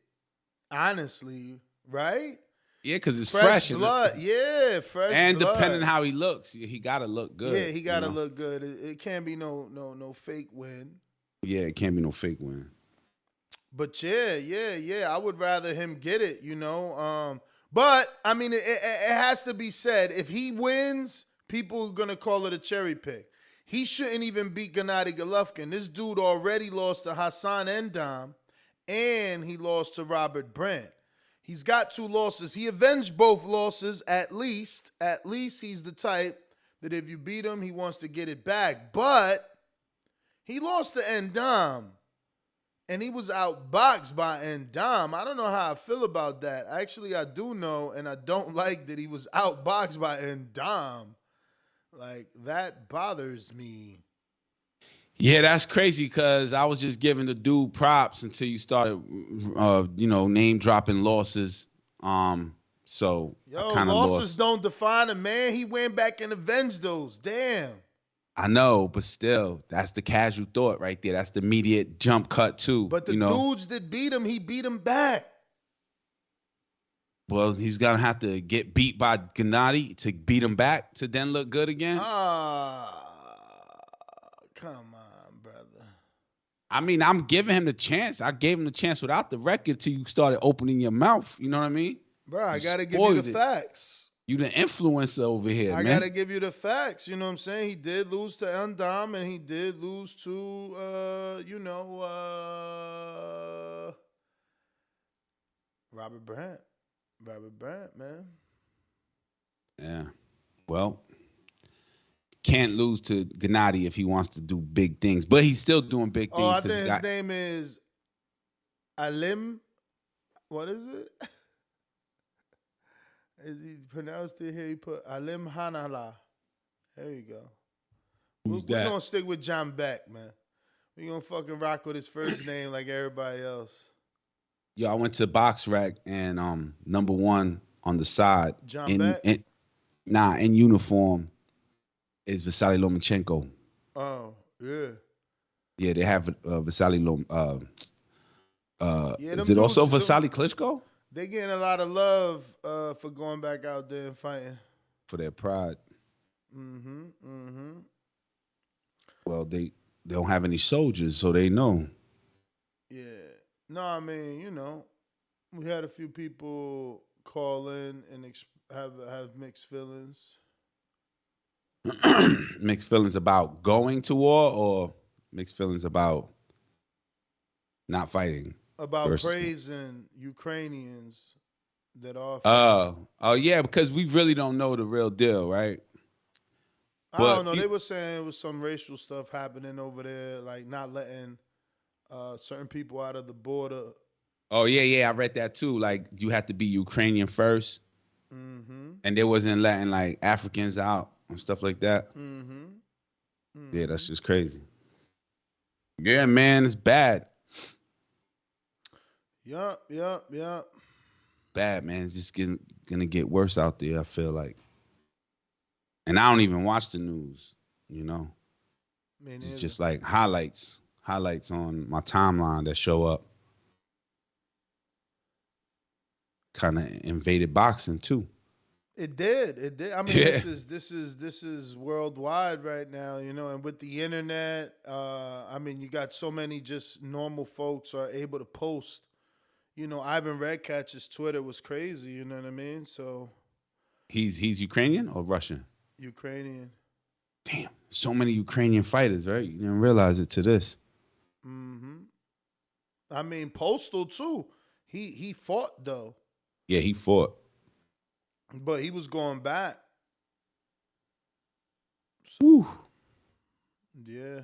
honestly, right? Yeah, because it's fresh blood. Yeah, fresh and blood. Depending how he looks, he gotta look good. Yeah, he gotta look good. It can't be no fake win. Yeah, it can't be no fake win. But yeah, I would rather him get it, you know. But I mean, it has to be said, if he wins, people are gonna call it a cherry pick. He shouldn't even beat Gennadiy Golovkin. This dude already lost to Hassan Endam, and he lost to Robert Brandt. He's got 2 losses. He avenged both losses, at least. At least he's the type that if you beat him, he wants to get it back. But He lost to Ndam, and he was outboxed by Ndam. I don't know how I feel about that. Actually, I do know, and I don't like that he was outboxed by Ndam. Like, that bothers me. Yeah, that's crazy because I was just giving the dude props until you started, name dropping losses. So I kind of losses lost. don't define a man. He went back and avenged those. Damn. I know, but still, that's the casual thought right there. That's the immediate jump cut too. But the dudes that beat him, he beat him back. Well, he's gonna have to get beat by Gennadiy to beat him back to then look good again. Come on, brother. I mean, I'm giving him the chance. I gave him the chance without the record till you started opening your mouth. You know what I mean? Bro, I gotta give you the facts. You the influencer over here, I man. gotta give you the facts. You know what I'm saying? He did lose to Ndam, and he did lose to Robert Brandt. Robert Brandt, man. Yeah. Well, can't lose to Gennadiy if he wants to do big things, but he's still doing big things. Oh, I think his name is Alim. What is it? Is he pronounced it here? He put Alim Hanala. There you go. We're going to stick with John Beck, man. We're going to fucking rock with his first name like everybody else. Yo, I went to Box Rack and number one on the side. John Beck? In uniform is Vasily Lomachenko. Oh, yeah. Yeah, they have Vasily is it dudes, also Vasily Klitschko? They getting a lot of love for going back out there and fighting. For their pride. Well, they don't have any soldiers, so they know. Yeah. No, I mean, we had a few people call in and have mixed feelings. Mixed feelings about going to war or mixed feelings about not fighting? About praising Ukrainians that are. Oh yeah, because we really don't know the real deal, right? I don't know. They were saying it was some racial stuff happening over there, like not letting certain people out of the border. Oh yeah, I read that too. Like you have to be Ukrainian first, and they wasn't letting like Africans out and stuff like that. Yeah, that's just crazy. Yeah, man, it's bad. Yup. Bad, man. It's just gonna get worse out there, I feel like. And I don't even watch the news, It's just like highlights on my timeline that show up. Kind of invaded boxing too. It did. I mean, yeah. This is worldwide right now, and with the internet, I mean, you got so many just normal folks are able to post. Ivan Redcatch's Twitter was crazy, you know what I mean? So he's Ukrainian or Russian? Ukrainian. Damn, so many Ukrainian fighters, right? You didn't realize it to this. I mean, Postal too. He fought though. Yeah, he fought. But he was going back. So, yeah.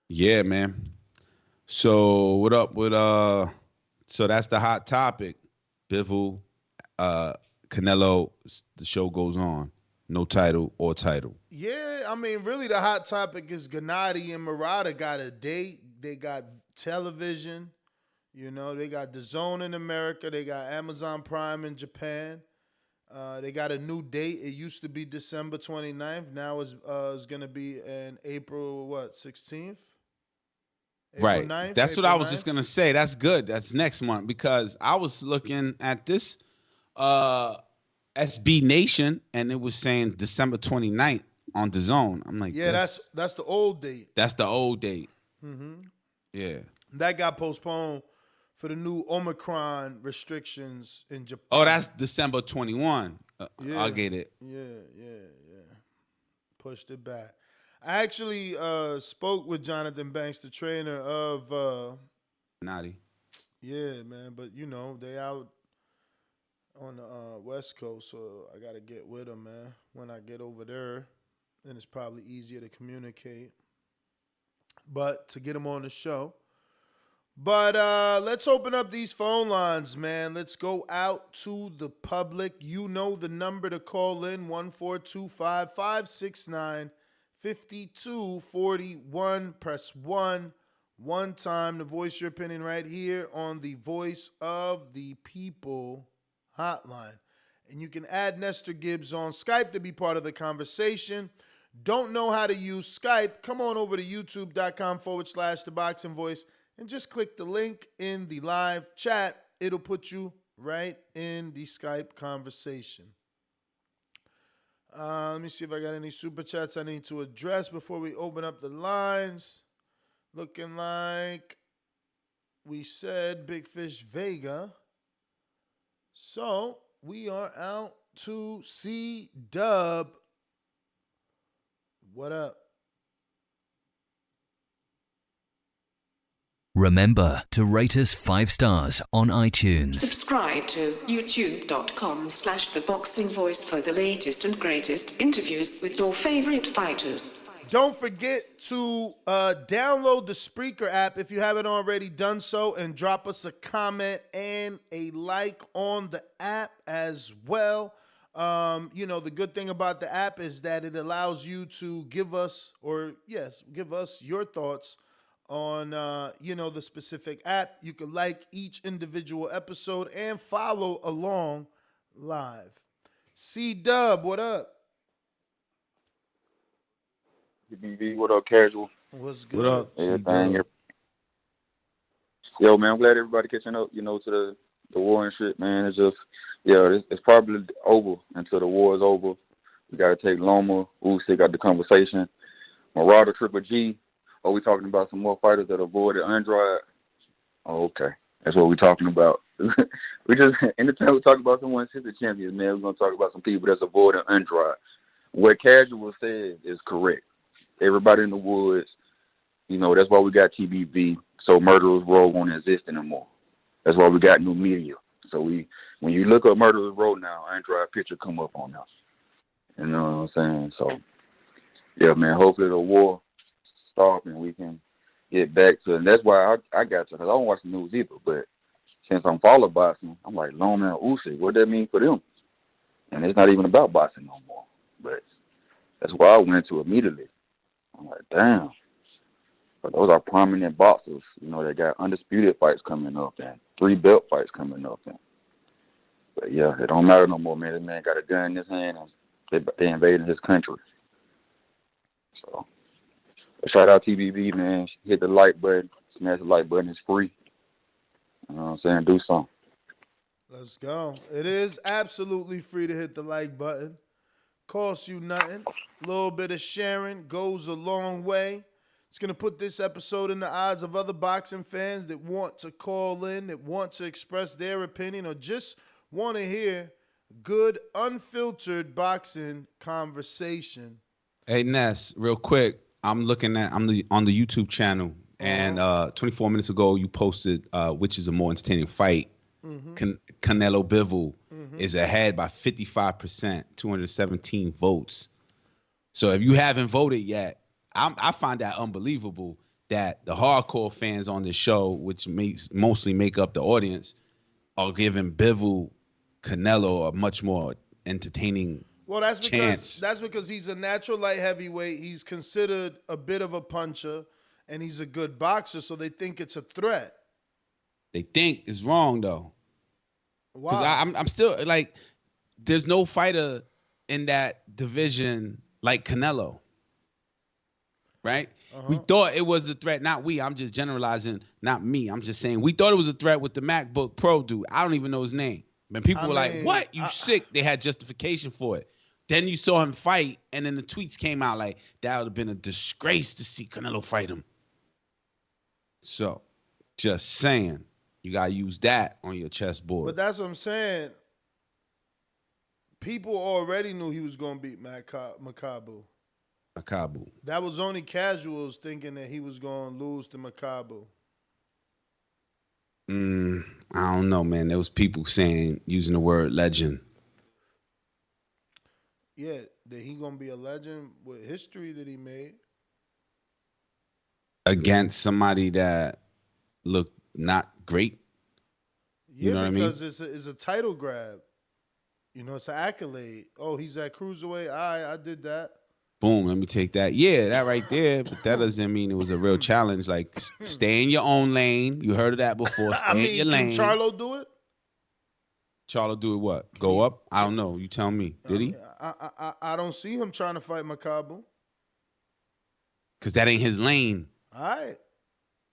Yeah, man. So what up with so that's the hot topic. Bivol, Canelo, the show goes on. No title or title. Yeah, I mean, really the hot topic is Gennadiy and Murata got a date. They got television. They got Dazn in America. They got Amazon Prime in Japan. They got a new date. It used to be December 29th. Now it's going to be in April, 16th? April right. 9th? That's April what I was 9th? just going to say. That's good. That's next month because I was looking at this SB Nation and it was saying December 29th on DAZN. I'm like, yeah, that's the old date. That's the old date. Yeah. That got postponed for the new Omicron restrictions in Japan. Oh, that's December 21. Yeah. I'll get it. Yeah. Pushed it back. I actually spoke with Jonathan Banks, the trainer of Naughty. Yeah, man, but they out on the West Coast, so I gotta get with them, man. When I get over there, then it's probably easier to communicate. but to get him on the show. But let's open up these phone lines, man. Let's go out to the public. You know the number to call in, 1-425-569-5241. Press 1 one time to voice your opinion right here on the Voice of the People hotline. And you can add Nestor Gibbs on Skype to be part of the conversation. Don't know how to use Skype? Come on over to youtube.com/The Boxing Voice and just click the link in the live chat. It'll put you right in the Skype conversation. Let me see if I got any super chats I need to address before we open up the lines. Looking like we said Big Fish Vega. So we are out to C-Dub. What up? Remember to rate us 5 stars on iTunes. Subscribe to youtube.com/The Boxing Voice for the latest and greatest interviews with your favorite fighters. Don't forget to download the Spreaker app if you haven't already done so, and drop us a comment and a like on the app as well. The good thing about the app is that it allows you to give us your thoughts on, the specific app. You can like each individual episode and follow along live. C-Dub, what up? BB, what up, Casual? What's good? What up? Everything. Yo, man, I'm glad everybody catching up, to the war and shit, man. It's just, it's probably over until the war is over. We got to take Loma, Usyk got the conversation. Murata, Triple G. Oh, we talking about some more fighters that avoided Andrade? Oh, okay. That's what we talking about. We just, anytime we talk about someone since the champions, man, we're going to talk about some people that's avoiding Andrade. What Casual said is correct. Everybody in the woods, that's why we got TBV. So Murderer's Row won't exist anymore. That's why we got new media. So when you look up Murderer's Row now, Andrade picture come up on us. You know what I'm saying? So, yeah, man, hopefully the war stop and we can get back to it. And that's why I got to, because I don't watch the news either. But since I'm following boxing, I'm like, Loma and Usyk, what that mean for them? And it's not even about boxing no more. But that's why I went to immediately. I'm like, damn. But those are prominent boxers, they got undisputed fights coming up and 3 belt fights coming up. But yeah, it don't matter no more, man. This man got a gun in his hand and they invaded his country. So shout out TBV, man. Hit the like button. Smash the like button. It's free. You know what I'm saying? Do something. Let's go. It is absolutely free to hit the like button. Costs you nothing. A little bit of sharing goes a long way. It's going to put this episode in the eyes of other boxing fans that want to call in, that want to express their opinion, or just want to hear good, unfiltered boxing conversation. Hey, Ness, real quick. I'm on the YouTube channel, and 24 minutes ago you posted which is a more entertaining fight. Canelo Bivol is ahead by 55%, 217 votes. So if you haven't voted yet, I find that unbelievable that the hardcore fans on this show, which mostly make up the audience, are giving Bivol Canelo a much more entertaining chance. That's because he's a natural light heavyweight. He's considered a bit of a puncher, and he's a good boxer, so they think it's a threat. They think it's wrong, though. Wow. Because I'm still, like, there's no fighter in that division like Canelo. Right? We thought it was a threat. Not we. I'm just generalizing. Not me. I'm just saying we thought it was a threat with the MacBook Pro dude. I don't even know his name. And people were like, what? You sick? They had justification for it. Then you saw him fight, and then the tweets came out like, that would have been a disgrace to see Canelo fight him. So, just saying, you got to use that on your chessboard. But that's what I'm saying. People already knew he was going to beat Makabu. That was only casuals thinking that he was going to lose to Makabu. I don't know, man. There was people using the word legend. Yeah, that he going to be a legend with history that he made. against somebody that looked not great. Yeah, you know because what I mean? it's a title grab. You know, it's an accolade. Oh, he's at cruiserweight. I did that. Boom, let me take that. Yeah, that right there. But that doesn't mean it was a real challenge. Like, stay in your own lane. You heard of that before. Stay in your lane. Can Charlo do it? Charlo do it what? Go up? I don't know. You tell me. Did he? I don't see him trying to fight Makabu. Because that ain't his lane. All right.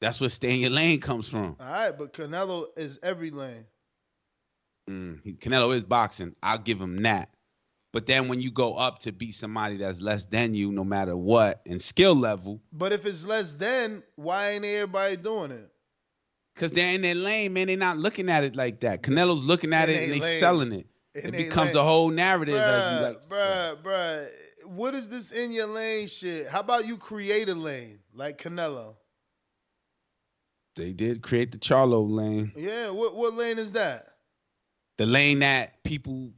That's where stay in your lane comes from. All right, but Canelo is every lane. Canelo is boxing. I'll give him that. But then when you go up to beat somebody that's less than you, no matter what, in skill level. But if it's less than, why ain't everybody doing it? Because they're in their lane, man. They're not looking at it like that. Canelo's looking at it and they selling it. It becomes a whole narrative. Bruh. What is this in your lane shit? How about you create a lane like Canelo? They did create the Charlo lane. Yeah, what lane is that? The lane that people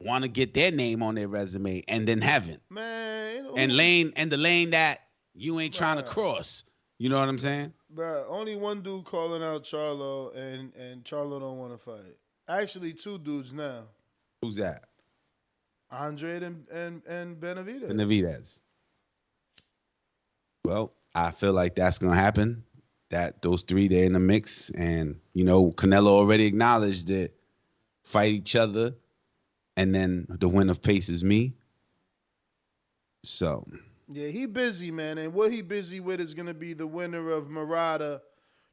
want to get their name on their resume and then haven't. Man. And the lane that you ain't trying to cross. You know what I'm saying? Bruh, only one dude calling out Charlo and Charlo don't want to fight. Actually, two dudes now. Who's that? Andre and Benavidez. Benavidez. Well, I feel like that's going to happen. That those three, they're in the mix. And, you know, Canelo already acknowledged that fight each other. And then the winner faces me. So. Yeah, he busy, man. And what he busy with is going to be the winner of Murata,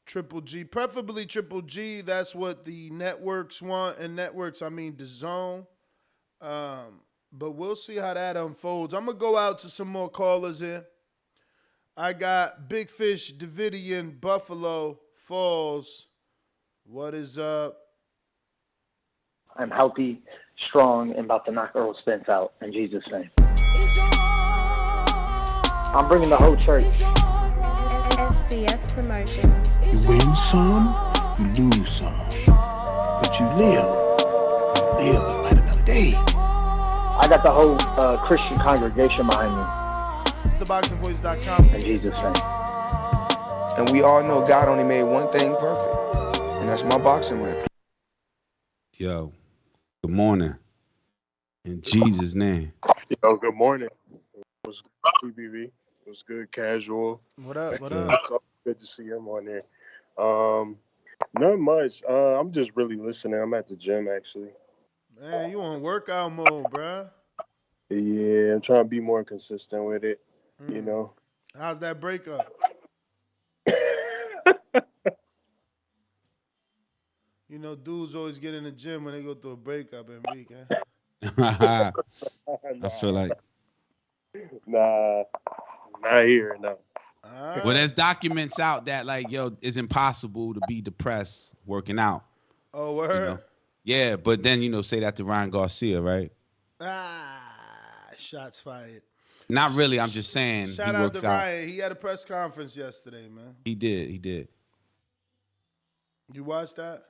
Triple G. Preferably Triple G. That's what the networks want. And networks, I mean Dazn. But we'll see how that unfolds. I'm going to go out to some more callers here. I got Big Fish, Davidian, Buffalo, Falls. What is up? I'm healthy, strong, and about to knock Earl Spence out in Jesus' name. I'm bringing the whole church. SDS Promotion. You win some, you lose some. But you live. You live to fight another day. I got the whole Christian congregation behind me. TheBoxingVoice.com. In Jesus' name. And we all know God only made one thing perfect, and that's my boxing ring. Yo, good morning. In Jesus' name. Yo, good morning. It was good, PBV. It was good, casual. What up? So good to see him on there. Not much. I'm just really listening. I'm at the gym, actually. Man, you on workout mode, bruh. Yeah, I'm trying to be more consistent with it, you know. How's that breakup? You know, dudes always get in the gym when they go through a breakup in week, I feel like. Nah, not here, no. Well, there's documents out that, like, yo, it's impossible to be depressed working out. Oh, word? You know? Yeah, but then, you know, say that to Ryan Garcia, right? Shots fired. Not really. I'm just saying. Shout out to Ryan. He had a press conference yesterday, man. He did. You watched that?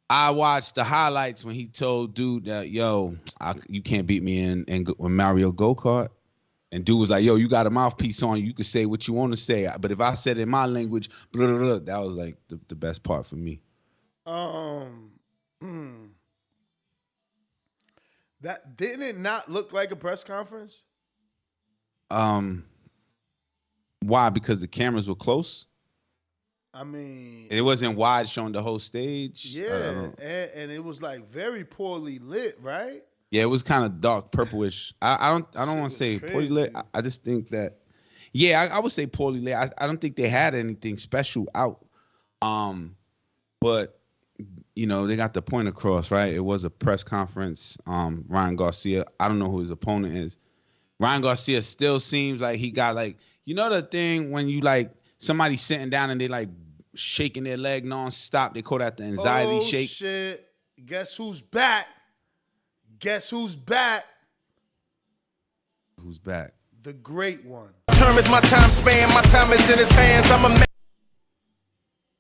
I watched the highlights when he told dude that, yo, you can't beat me in Mario Go-Kart. And dude was like, yo, you got a mouthpiece on you. You can say what you want to say. But if I said it in my language, blah, blah, blah, that was like the best part for me. That didn't it not look like a press conference? Why? Because the cameras were close? I mean, it wasn't wide showing the whole stage. Yeah, and it was like very poorly lit, right? Yeah, it was kind of dark purplish. I don't want to say poorly lit. I just think that, yeah, I would say poorly lit. I don't think they had anything special out. But you know, they got the point across, right? It was a press conference. Ryan Garcia, I don't know who his opponent is. Ryan Garcia still seems like he got like, you know, the thing when you like somebody sitting down and they like shaking their leg nonstop. They call that the anxiety shake. Oh shit! Guess who's back? Guess who's back? Who's back? The great one. Term is my time span. My time is in his hands. I'm a man.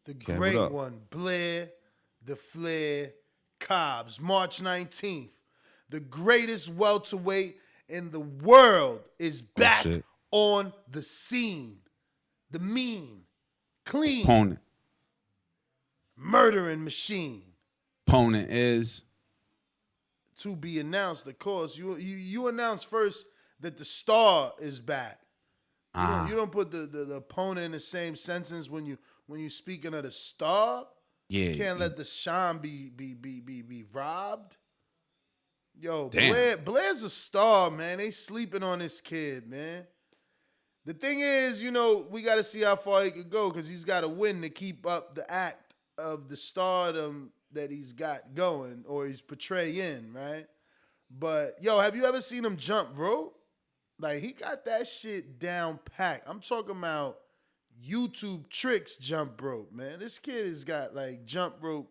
The great one, Blair, the Flair, Cobbs, March 19th. The greatest welterweight in the world is back on the scene. the mean, clean, Opponent. murdering machine. Opponent is to be announced. Of course, you announce first that the star is back. You don't put the opponent in the same sentence when you speaking of the star. Yeah, you can't let the shine be robbed. Yo, damn. Blair's a star, man. They sleeping on this kid, man. The thing is, we got to see how far he could go because he's got to win to keep up the act of the stardom that he's got going or he's portraying, right? But, yo, have you ever seen him jump rope? Like, he got that shit down packed. I'm talking about YouTube tricks jump rope, man. This kid has got, like, jump rope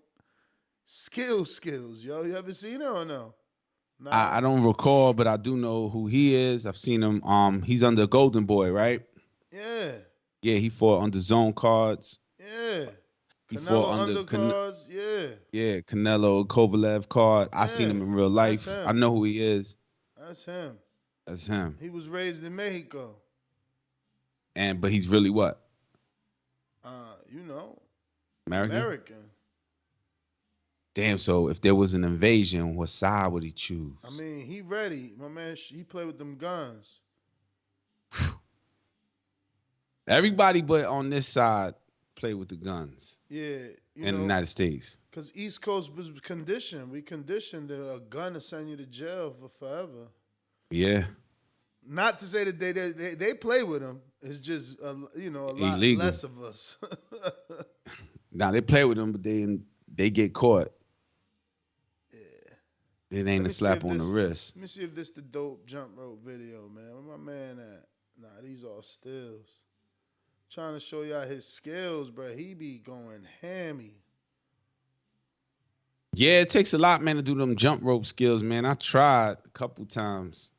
skills, yo. You ever seen it or no? Nah. I don't recall, but I do know who he is. I've seen him. He's under Golden Boy, right? Yeah. Yeah, he fought under zone cards. Yeah. He Canelo fought under undercards, yeah. Yeah, Canelo, Kovalev card. I seen him in real life. I know who he is. That's him. That's him. He was raised in Mexico. But he's really what? American. Damn, so if there was an invasion, what side would he choose? I mean, he ready. My man, he play with them guns. Everybody but on this side play with the guns. Yeah. In the United States. Because East Coast was conditioned. We conditioned that a gun to send you to jail for forever. Yeah. Not to say that they play with them. It's just, a lot illegal. less of us. Now, they play with them, but they get caught. It ain't a slap on the wrist. Let me see if this the dope jump rope video, man. Where my man at? Nah, these all stills. Trying to show y'all his skills, bro. He be going hammy. Yeah, it takes a lot, man, to do them jump rope skills, man. I tried a couple times.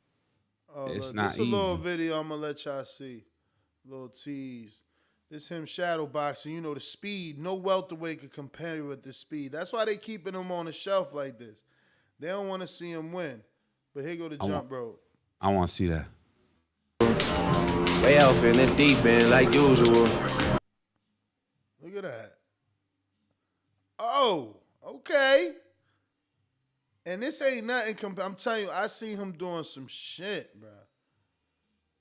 Oh, it's look, not this easy. a little video I'm going to let y'all see. Little tease. This him shadow boxing. You know, the speed. No welterweight could compare with the speed. That's why they keeping him on the shelf like this. They don't want to see him win. But here go the jump rope. I want to see that. Way off in the deep end like usual. Look at that. Oh, okay. And this ain't nothing. I'm telling you, I seen him doing some shit, bro.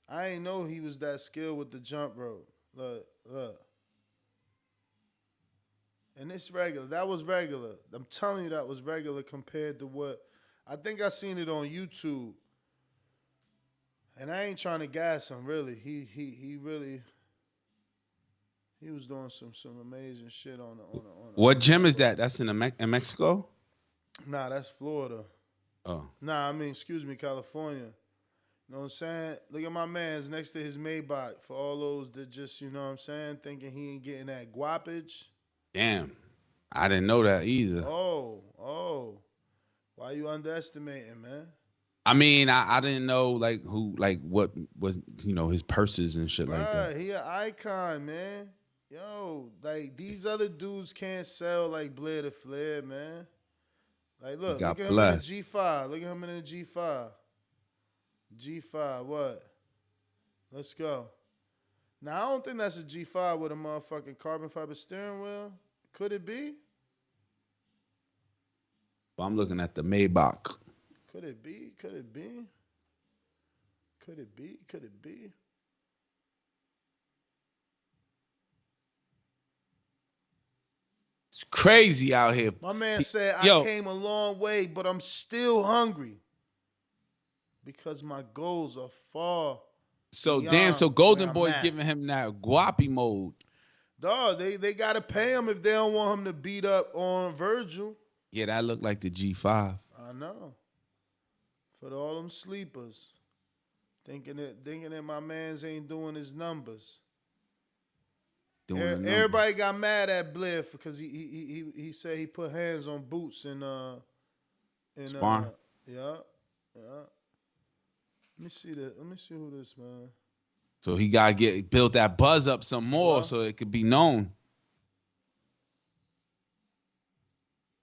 I ain't know he was that skilled with the jump rope. Look. And it's regular. That was regular. I'm telling you, that was regular compared to what I think I seen it on YouTube. And I ain't trying to gas him, really. He really was doing some amazing shit on the. What gym is that? That's in Mexico? Nah, that's Florida. Oh. Nah, excuse me, California. You know what I'm saying? Look at my man's next to his Maybach for all those that just, you know what I'm saying, thinking he ain't getting that guapage. Damn. I didn't know that either. Oh. Why you underestimating, man? I mean, I didn't know what was, his purses and shit like that. He an icon, man. Yo, like these other dudes can't sell like Blair to Flair, man. Like, look at him in the G5. Look at him in the G5. G5, what? Let's go. Now, I don't think that's a G5 with a motherfucking carbon fiber steering wheel. Could it be? Well, I'm looking at the Maybach. Could it be? Could it be? Could it be? Could it be? It's crazy out here. My man said, I came a long way, but I'm still hungry. Because my goals are far. So beyond damn, so Golden where I'm Boy's at. giving him that guapi mode. Dog, they gotta pay him if they don't want him to beat up on Virgil. Yeah, that looked like the G5. I know. For all them sleepers. Thinking that my mans ain't doing his numbers. Everybody got mad at Blair because he said he put hands on Boots in Sparring. Yeah. Let me see who this, man. So he gotta build that buzz up some more so it could be known.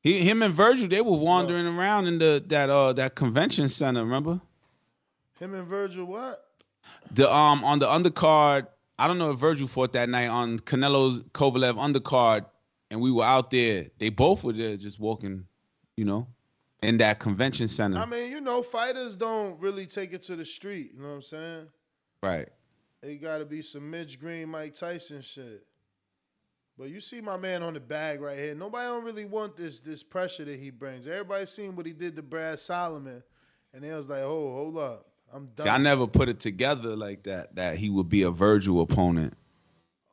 Him and Virgil, they were wandering around in that convention center. Remember? Him and Virgil, what? On the undercard I don't know if Virgil fought that night on Canelo's Kovalev undercard, and we were out there. They both were there just walking, in that convention center. I mean, fighters don't really take it to the street. You know what I'm saying? Right. It got to be some Mitch Green, Mike Tyson shit. But you see my man on the bag right here. Nobody don't really want this pressure that he brings. Everybody seen what he did to Brad Solomon, and they was like, oh, hold up. I'm done. See, I never put it together like that he would be a Virgil opponent.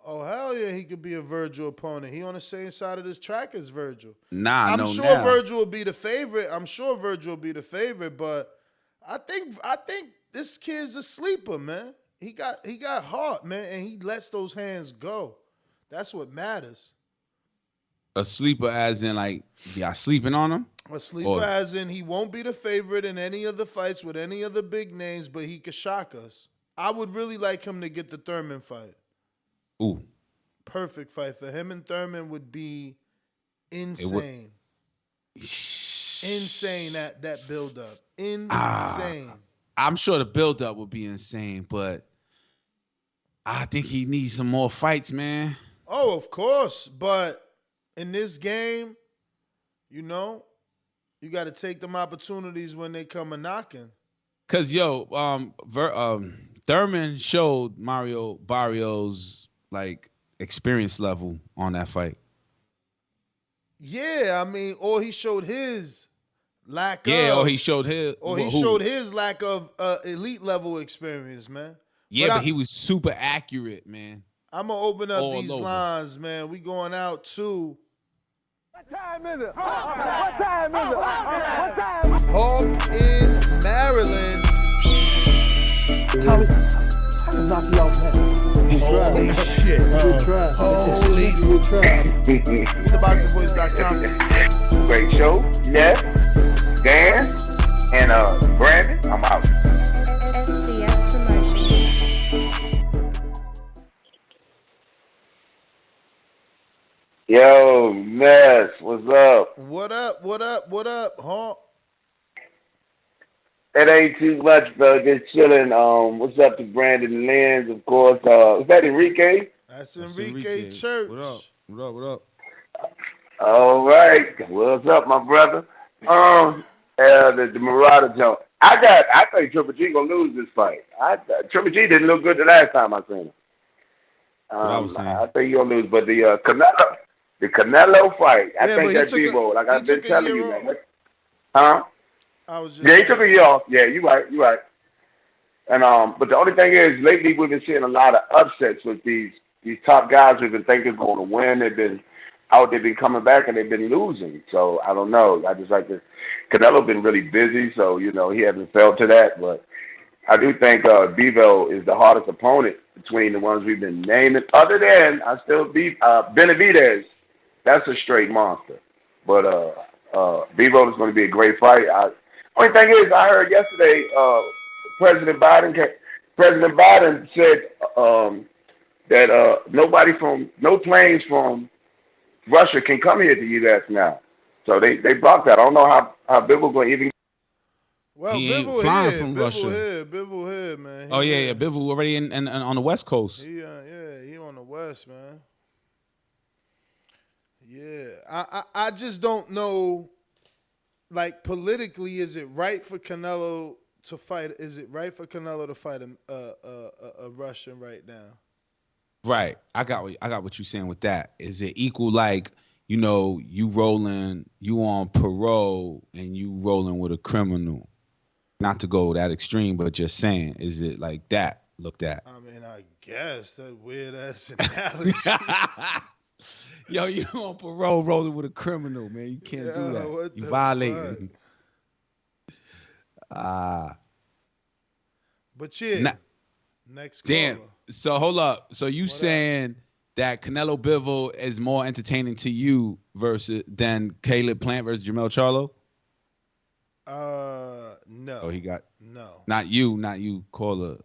Oh, hell yeah, he could be a Virgil opponent. He on the same side of this track as Virgil. I'm sure Virgil will be the favorite. But I think this kid's a sleeper, man. He got heart, man, and he lets those hands go. That's what matters. A sleeper as in y'all sleeping on him? A sleeper as in he won't be the favorite in any of the fights with any of the big names, but he could shock us. I would really like him to get the Thurman fight. Ooh. Perfect fight for him, and Thurman would be insane. Insane that build-up. Insane. I'm sure the build-up would be insane, but I think he needs some more fights, man. Oh, of course. But in this game, you got to take them opportunities when they come a knocking. Cause Thurman showed Mario Barrios experience level on that fight. Yeah, I mean, or he showed his lack of. Yeah, or he showed his. Or he showed his lack of elite level experience, man. Yeah, but he was super accurate, man. I'm gonna open up these lines, man. We going out to. What time is it? What time is it? What time? Hawk in Maryland. Tommy, I can knock you out now. Holy shit. Good try. Holy good try. TheBoxingVoice.com. Great show. Yes. Dan and Brandon. I'm out. SDS Promotion. Yo, Ness, what's up? What up, Hawk? It ain't too much, bro. Just chilling. What's up to Brandon Lenz, of course. Is that Enrique? That's Enrique Church. What up? All right. What's up, my brother? The Murata jump. I think Triple G gonna lose this fight. Triple G didn't look good the last time I seen him. I think he'll lose, but the Canelo fight. I think that's Bivol. Like I've been telling you, man. Huh? He took a year off. Yeah, you're right. And but the only thing is, lately we've been seeing a lot of upsets with these top guys we've been thinking going to win. They've been coming back and they've been losing. So I don't know. I just like this. Canelo been really busy, so he hasn't felt to that. But I do think Bivol is the hardest opponent between the ones we've been naming. Other than I still Benavidez, that's a straight monster. But Bivol is going to be a great fight. Only thing is, I heard yesterday President Biden said that no planes from Russia can come here to the U.S. now. So they blocked that. I don't know how Bivol going to even. Well, Bivol here, man. Oh yeah, Bivol already in on the West Coast. He on the West, man. Yeah, I just don't know. Like politically, is it right for Canelo to fight? Is it right for Canelo to fight a Russian right now? Right. I got what you're saying with that. Is it equal you rolling, you on parole and you rolling with a criminal? Not to go that extreme, but just saying, is it like that looked at? I mean, I guess that weird ass analogy. Yo, you on parole rolling with a criminal, man. You can't do that. You violating. But yeah, next caller. Damn. So hold up. So you saying that Canelo Bivol is more entertaining to you than Caleb Plant versus Jermell Charlo? No. Oh, he got no. Not you, caller.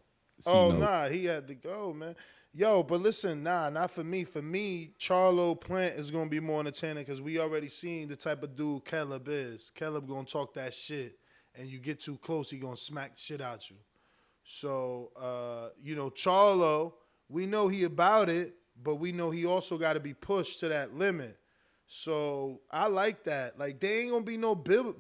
Nah, he had to go, man. Yo, but listen, not for me. For me, Charlo Plant is gonna be more entertaining because we already seen the type of dude Caleb is. Caleb gonna talk that shit, and you get too close, he gonna smack the shit out you. So, Charlo we know he about it, but we know he also got to be pushed to that limit. So I like that. Like, they ain't gonna be no build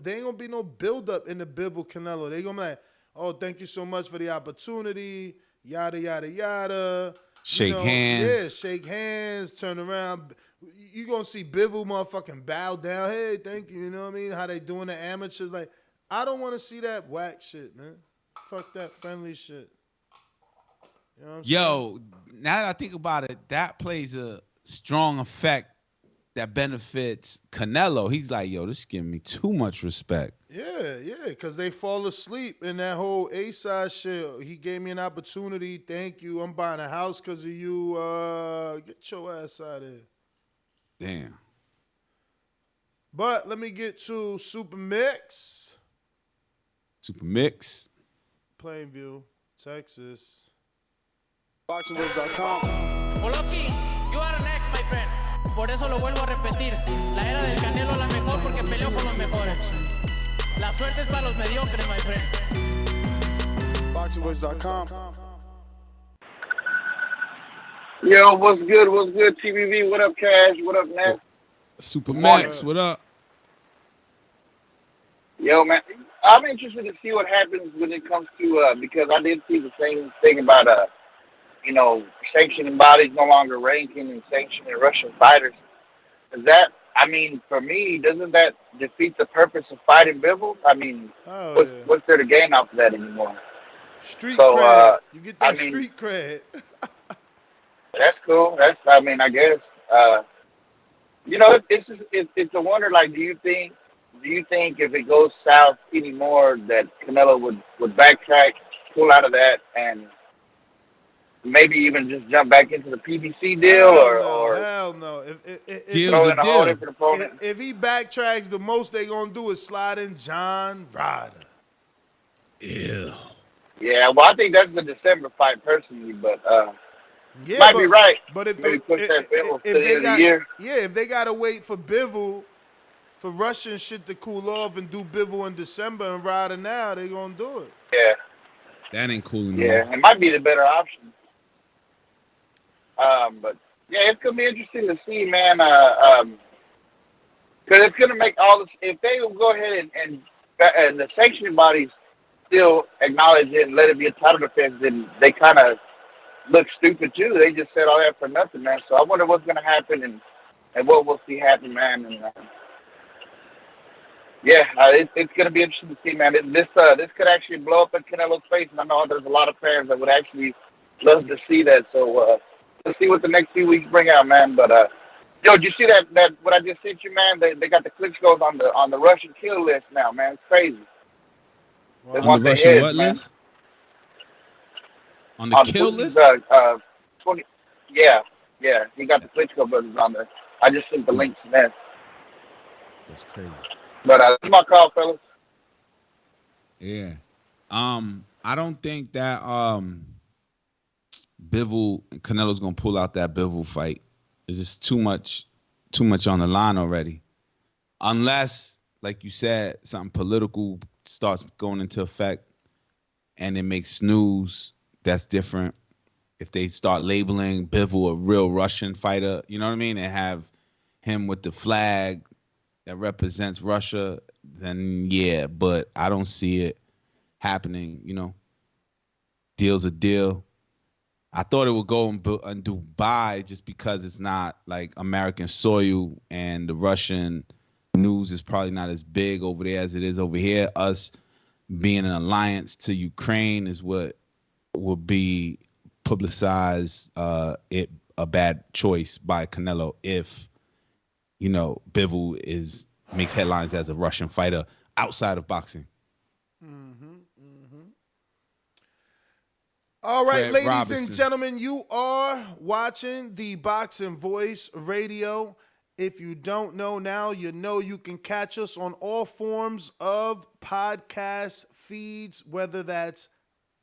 up in the Bivol Canelo. They gonna be like, oh, thank you so much for the opportunity, yada yada yada. Shake hands. Yeah, shake hands, turn around. You gonna see Bivol motherfucking bow down. Hey, thank you. You know what I mean? How they doing the amateurs? Like, I don't want to see that whack shit, man. Fuck that friendly shit. You know what I'm saying? Now that I think about it, that plays a strong effect that benefits Canelo. He's like, yo, this is giving me too much respect. Yeah, because they fall asleep in that whole A-side shit. He gave me an opportunity. Thank you. I'm buying a house because of you. Get your ass out of here. Damn. But let me get to Super Mix. Super Mix. Plainview, Texas. BoxingVoice.com. Golovkin, you are next, my friend. Por eso lo vuelvo a repetir. La era del Canelo es la mejor porque peleó con los mejores. La suerte es para los mediocres, my friend. BoxingVoice.com. Yo, what's good? What's good, TBV? What up, Cash? What up, Ness? Super Max, what up? Yo, man, I'm interested to see what happens when it comes to because I did see the same thing about sanctioning bodies no longer ranking and sanctioning Russian fighters. Is that? I mean, for me, doesn't that defeat the purpose of fighting Bivol? I mean, what's there to gain off of that anymore? Street cred. You get that street cred. That's cool. I guess. It's a wonder. Like, do you think if it goes south anymore that Canelo would backtrack, pull out of that, and maybe even just jump back into the PBC deal, hell no. If throw in a whole different opponent? If he backtracks, the most they gonna do is slide in John Ryder. Yeah. Yeah, well, I think that's the December fight personally, but yeah, might be right. But if maybe push that Bivol to the end of the year. Yeah, if they gotta wait for Bivol, for Russian shit to cool off and do Bivol in December and Ryder now, they gonna do it. Yeah. That ain't cool enough. Yeah, it might be the better option. But yeah, it's gonna be interesting to see, man. Because it's gonna make all this. If they will go ahead and the sanctioning bodies still acknowledge it and let it be a title defense, then they kind of look stupid too. They just said all that for nothing, man. So I wonder what's gonna happen and what we'll see happen, man. And it's gonna be interesting to see, man. This could actually blow up in Canelo's face, and I know there's a lot of fans that would actually love to see that. So. Let's see what the next few weeks bring out, man. But did you see that what I just sent you, man? They got the Klitschko's on the Russian kill list now, man. It's crazy. They on the Russian what list? On the kill list? 20. Yeah. He got the Klitschko brothers on there. I just sent the link to that. That's crazy. But that's my call, fellas. Yeah. I don't think that Bivol and Canelo's gonna pull out that Bivol fight. It's just too much on the line already. Unless, like you said, something political starts going into effect and it makes news that's different. If they start labeling Bivol a real Russian fighter, you know what I mean, and have him with the flag that represents Russia, then yeah, but I don't see it happening, Deal's a deal. I thought it would go in Dubai just because it's not like American soil and the Russian news is probably not as big over there as it is over here. Us being an alliance to Ukraine is what would be publicized it a bad choice by Canelo if, Bivol makes headlines as a Russian fighter outside of boxing. All right, Fred ladies Robinson. and gentlemen, you are watching the Boxing Voice Radio. If you don't know now, you know you can catch us on all forms of podcast feeds, whether that's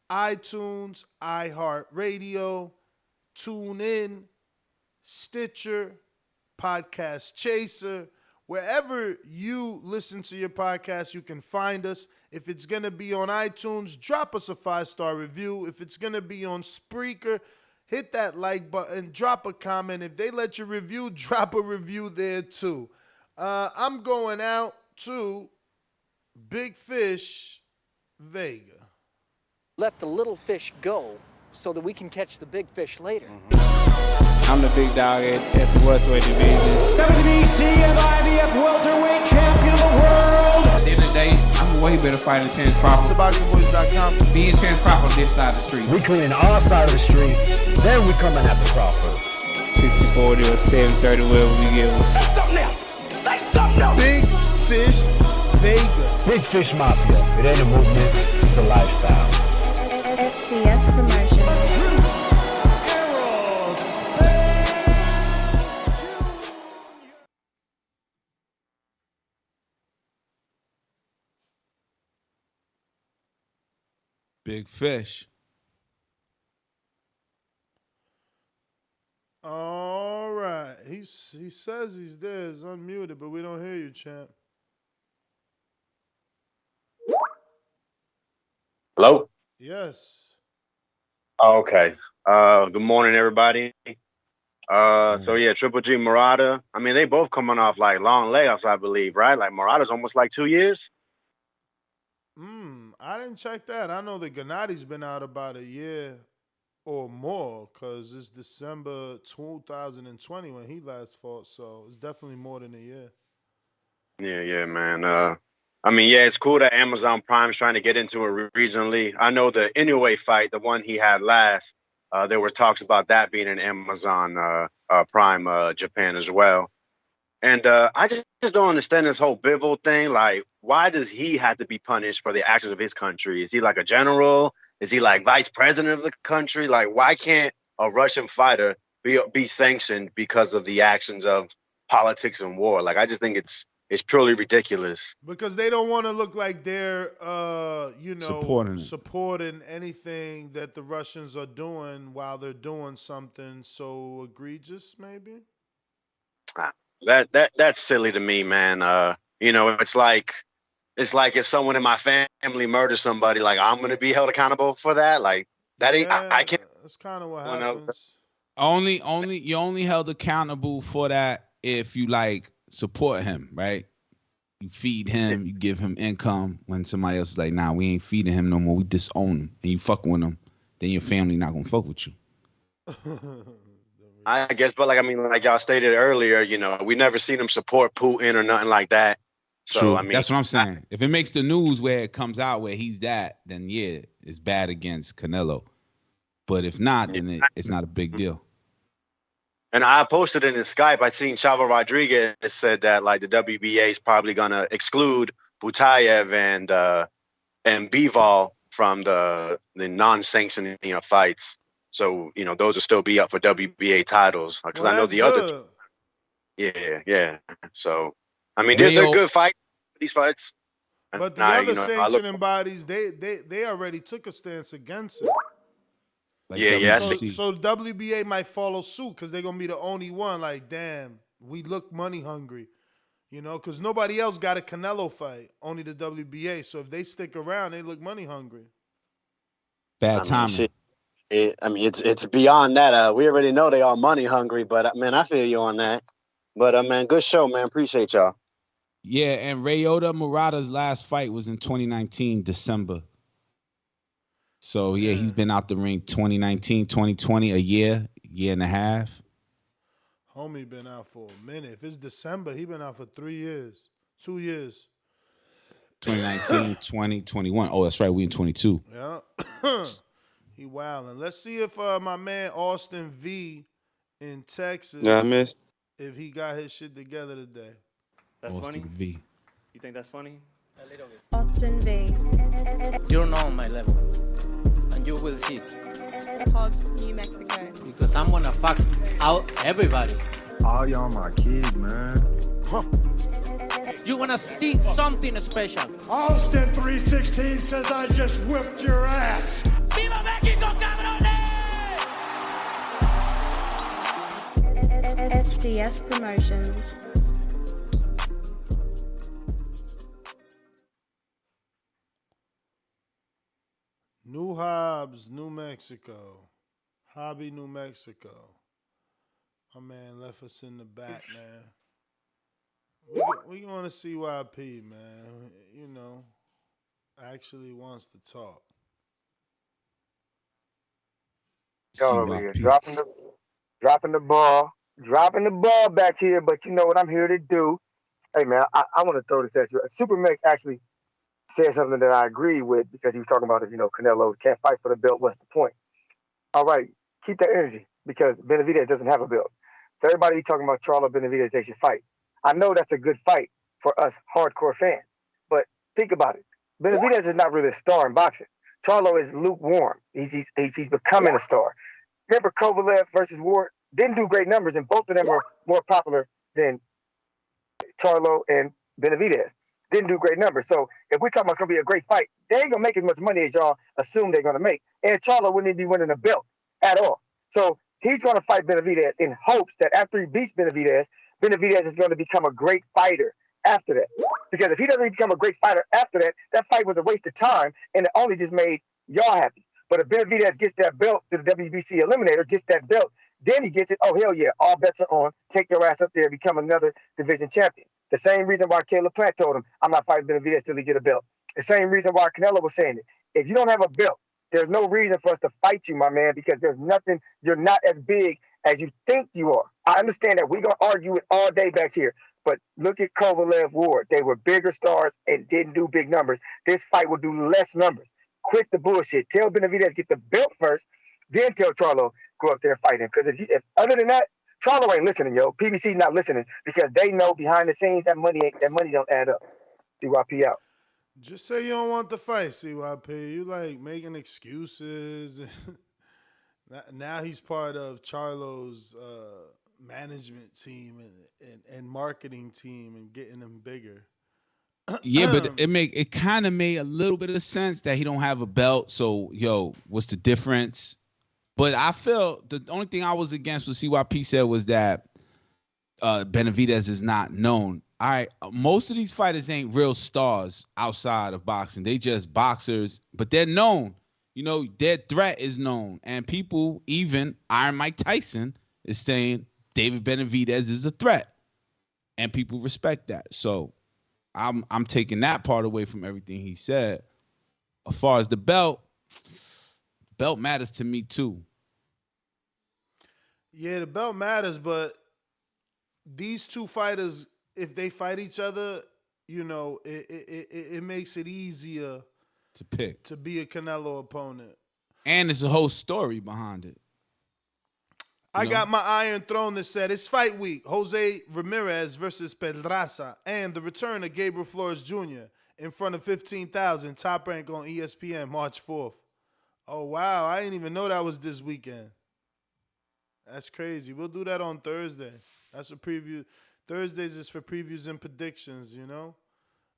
iTunes, iHeartRadio, TuneIn, Stitcher, Podcast Chaser. Wherever you listen to your podcast, you can find us. If it's going to be on iTunes, drop us a 5-star review. If it's going to be on Spreaker, hit that like button, drop a comment. If they let you review, drop a review there too. I'm going out to Big Fish Vega. Let the little fish go so that we can catch the big fish later. I'm the big dog at the welterweight division. WBC and IBF welterweight champion of the world. At the end of the day, I'm a way better fighter than Terrence Crawford. TheBoxingVoice.com. Me and Terrence Crawford on this side of the street. We cleaning our side of the street, then we coming after Crawford. 60-40 or 70-30, wherever we get. Say something else. Say something else. Big Fish Vega. Big Fish Mafia. It ain't a movement, it's a lifestyle. SDS Promotions. Big Fish. All right. He says he's there. He's unmuted, but we don't hear you, champ. Hello? Yes. Okay. Good morning, everybody. So yeah, Triple G Murata. I mean, they both coming off like long layoffs, I believe, right? Like Murata's almost like 2 years. I didn't check that. I know that Gennadi's been out about a year or more because it's December 2020 when he last fought. So it's definitely more than a year. Yeah, man. I mean, yeah, it's cool that Amazon Prime's trying to get into it regionally. I know the Inoue fight, the one he had last, there were talks about that being in Amazon Prime Japan as well. And I just don't understand this whole Bivol thing. Like, why does he have to be punished for the actions of his country? Is he like a general? Is he like vice president of the country? Like, why can't a Russian fighter be sanctioned because of the actions of politics and war? Like, I just think it's purely ridiculous. Because they don't want to look like they're, supporting anything that the Russians are doing while they're doing something so egregious, maybe? That's silly to me, man. It's like if someone in my family murders somebody, like I'm gonna be held accountable for that. Like that ain't. I can't. That's kind of what happens. You're only held accountable for that if you like support him, right? You feed him, you give him income. When somebody else is like, nah, we ain't feeding him no more, we disown him, and you fucking with him, then your family not gonna fuck with you. I guess, but like y'all stated earlier, we never seen him support Putin or nothing like that. So True. I mean, that's what I'm saying. If it makes the news where it comes out where he's that, then yeah, it's bad against Canelo. But if not, then it's not a big deal. And I posted it in Skype. I seen Chavo Rodriguez said that like the WBA is probably gonna exclude Butayev and Bivol from the non-sanctioned fights. So those will still be up for WBA titles because I know the other. Yeah. So I mean, they're good fights. These fights. But the other sanctioning bodies, they already took a stance against it. So WBA might follow suit because they're gonna be the only one. Like, damn, we look money hungry, because nobody else got a Canelo fight, only the WBA. So if they stick around, they look money hungry. Bad timing. It's beyond that. We already know they are money hungry, but man, I feel you on that. But man, good show, man. Appreciate y'all. Yeah, and Ryota Murata's last fight was in 2019, December. So yeah, he's been out the ring 2019, 2020, a year and a half. Homie been out for a minute. If it's December, he been out for 3 years, 2 years. 2019, 20, 21. Oh, that's right. We in 22. Yeah. He wildin'. Let's see if my man Austin V in Texas, if he got his shit together today. That's Austin funny? V. You think that's funny? A little bit. Austin V. You don't know my level. And you will see. Hobbs, New Mexico. Because I'm gonna fuck out everybody. All y'all my kids, man. Huh. You wanna see something special. Austin 316 says I just whipped your ass. ¡Viva México, cabrones! SDS Promotions. New Hobbs, New Mexico. Hobby, New Mexico. My man left us in the back, man. We want to see CYP, man. You know, actually wants to talk. Y'all over here dropping the ball back here. But you know what I'm here to do? Hey man, I want to throw this at you. Supermax actually said something that I agree with because he was talking about Canelo can't fight for the belt. What's the point? All right, keep that energy because Benavidez doesn't have a belt. So everybody talking about Charlo Benavidez, they should fight. I know that's a good fight for us hardcore fans, but think about it. Benavidez is not really a star in boxing. Charlo is lukewarm. He's becoming a star. Remember Kovalev versus Ward didn't do great numbers, and both of them are more popular than Charlo and Benavidez. Didn't do great numbers. So if we're talking about it's going to be a great fight, they ain't going to make as much money as y'all assume they're going to make. And Charlo wouldn't even be winning a belt at all. So he's going to fight Benavidez in hopes that after he beats Benavidez, Benavidez is going to become a great fighter after that. Because if he doesn't become a great fighter after that, that fight was a waste of time, and it only just made y'all happy. But if Benavidez gets that belt to the WBC Eliminator, gets that belt, then he gets it, oh, hell yeah, all bets are on. Take your ass up there, become another division champion. The same reason why Caleb Plant told him, I'm not fighting Benavidez till he get a belt. The same reason why Canelo was saying it. If you don't have a belt, there's no reason for us to fight you, my man, because there's nothing, you're not as big as you think you are. I understand that we're going to argue it all day back here, but look at Kovalev Ward. They were bigger stars and didn't do big numbers. This fight will do less numbers. Quit the bullshit. Tell Benavidez get the belt first, then tell Charlo go up there and fight him. Because if other than that, Charlo ain't listening, yo. PBC's not listening because they know behind the scenes that money don't add up. CYP out. Just say you don't want the fight, CYP. You like making excuses. Now he's part of Charlo's management team and marketing team and getting them bigger. Yeah, but it kind of made a little bit of sense that he don't have a belt. So, what's the difference? But I felt the only thing I was against what CYP said was that Benavidez is not known. All right, most of these fighters ain't real stars outside of boxing. They just boxers, but they're known. Their threat is known. And people, even Iron Mike Tyson, is saying David Benavidez is a threat. And people respect that. So I'm taking that part away from everything he said. As far as the belt matters to me too. Yeah, the belt matters, but these two fighters, if they fight each other, it makes it easier to pick to be a Canelo opponent. And there's a whole story behind it. I got my Iron Throne that said it's fight week. Jose Ramirez versus Pedraza and the return of Gabriel Flores Jr. in front of 15,000. Top Rank on ESPN March 4th. Oh, wow. I didn't even know that was this weekend. That's crazy. We'll do that on Thursday. That's a preview. Thursdays is for previews and predictions,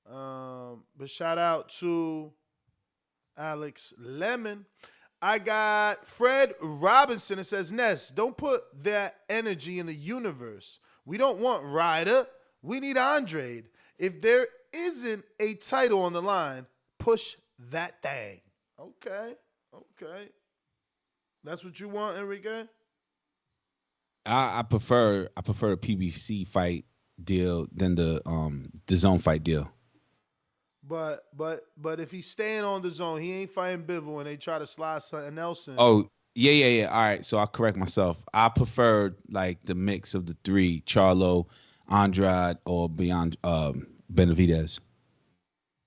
But shout out to Alex Lemon. I got Fred Robinson. It says, Ness, don't put that energy in the universe. We don't want Ryder. We need Andre. If there isn't a title on the line, push that thing. Okay. That's what you want, Enrique? I prefer a PBC fight deal than the zone fight deal. But if he's staying on the zone, he ain't fighting Bivol and they try to slide something else in. Oh, yeah. All right, so I'll correct myself. I preferred like the mix of the three, Charlo, Andrade, or beyond Benavidez.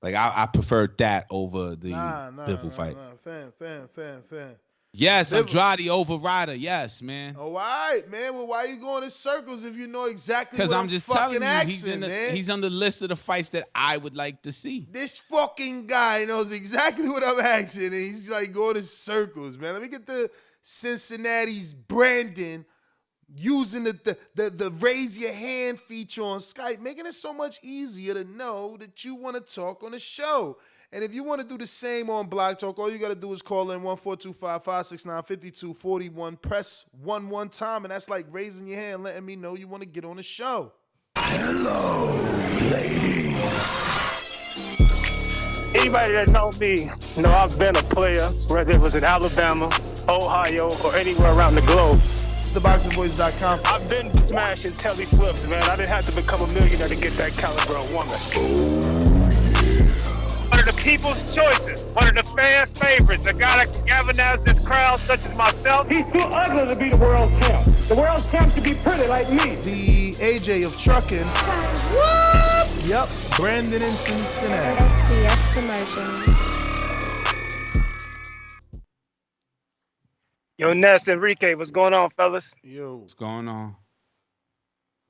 Like I preferred that over the Bivol fight. Fan. Yes, Andrade over Ryder. Yes, man. All right, man. Well, why you going in circles if you know exactly what Because I'm just telling you, asking, he's on the list of the fights that I would like to see. This fucking guy knows exactly what I'm asking, and he's like going in circles, man. Let me get the Cincinnati's Brandon using the raise your hand feature on Skype, making it so much easier to know that you want to talk on the show. And if you want to do the same on Blog Talk, all you got to do is call in 1-425-569-5241. Press 1 time, and that's like raising your hand, letting me know you want to get on the show. Hello, ladies. Anybody that knows me know I've been a player, whether it was in Alabama, Ohio, or anywhere around the globe. TheBoxingVoice.com. I've been smashing Telly Swifts, man. I didn't have to become a millionaire to get that caliber of woman. One of the people's choices, one of the fan favorites, a guy that can galvanize this crowd such as myself. He's too ugly to be the world champ. The world champ should be pretty like me. The AJ of trucking. Yep, Brandon in Cincinnati. SDS Promotions. Yo, Ness, Enrique, what's going on, fellas? Yo. What's going on?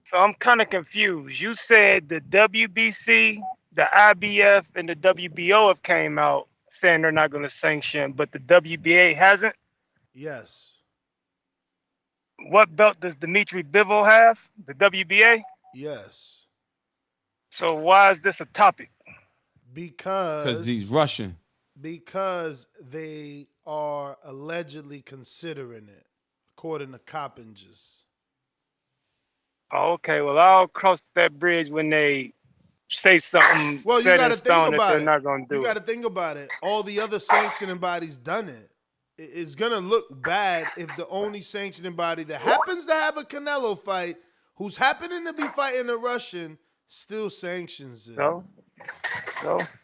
So I'm kind of confused. You said the WBC, the IBF, and the WBO have came out saying they're not going to sanction, but the WBA hasn't? Yes. What belt does Dmitry Bivol have? The WBA? Yes. So why is this a topic? Because he's Russian. Because they are allegedly considering it, according to Coppingers. Oh, okay, well, I'll cross that bridge when they say something. Well, you got to think about they're it. not going to do You got to think about it. All the other sanctioning bodies done it. It's going to look bad if the only sanctioning body that happens to have a Canelo fight, who's happening to be fighting a Russian, still sanctions it. So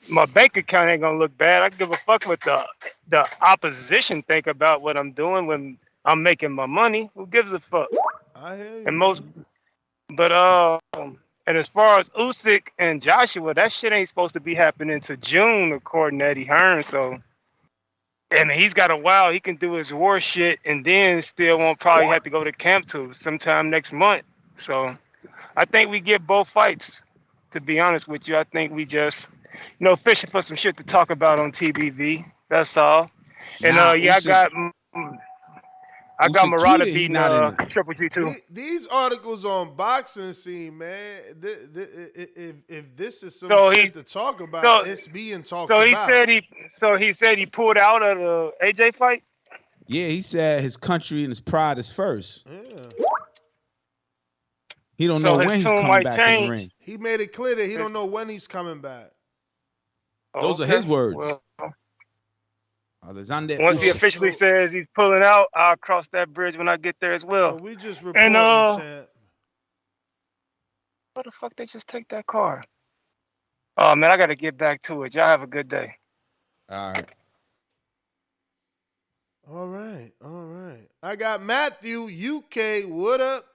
my bank account ain't going to look bad. I give a fuck what the opposition think about what I'm doing when I'm making my money. Who gives a fuck? I hear you. And as far as Usyk and Joshua, that shit ain't supposed to be happening to June, according to Eddie Hearn. So, I mean, he's got a while. He can do his war shit and then still won't probably have to go to camp to sometime next month. So, I think we get both fights. To be honest with you, I think we just, fishing for some shit to talk about on TBV. That's all. And Usyk, I got Murata tweeted, beating Triple G too. These articles on Boxing Scene, man. If this is some shit to talk about, it's being talked about. He said he pulled out of the AJ fight. Yeah, he said his country and his pride is first. Yeah. He don't know when he's coming back in the ring. He made it clear that he don't know when he's coming back. Those are his words. Well, Alexander. Once he officially says he's pulling out, I'll cross that bridge when I get there as well. So we just reporting, champ. Where the fuck they just take that car? Oh man, I gotta get back to it. Y'all have a good day. All right. I got Matthew, UK. What up?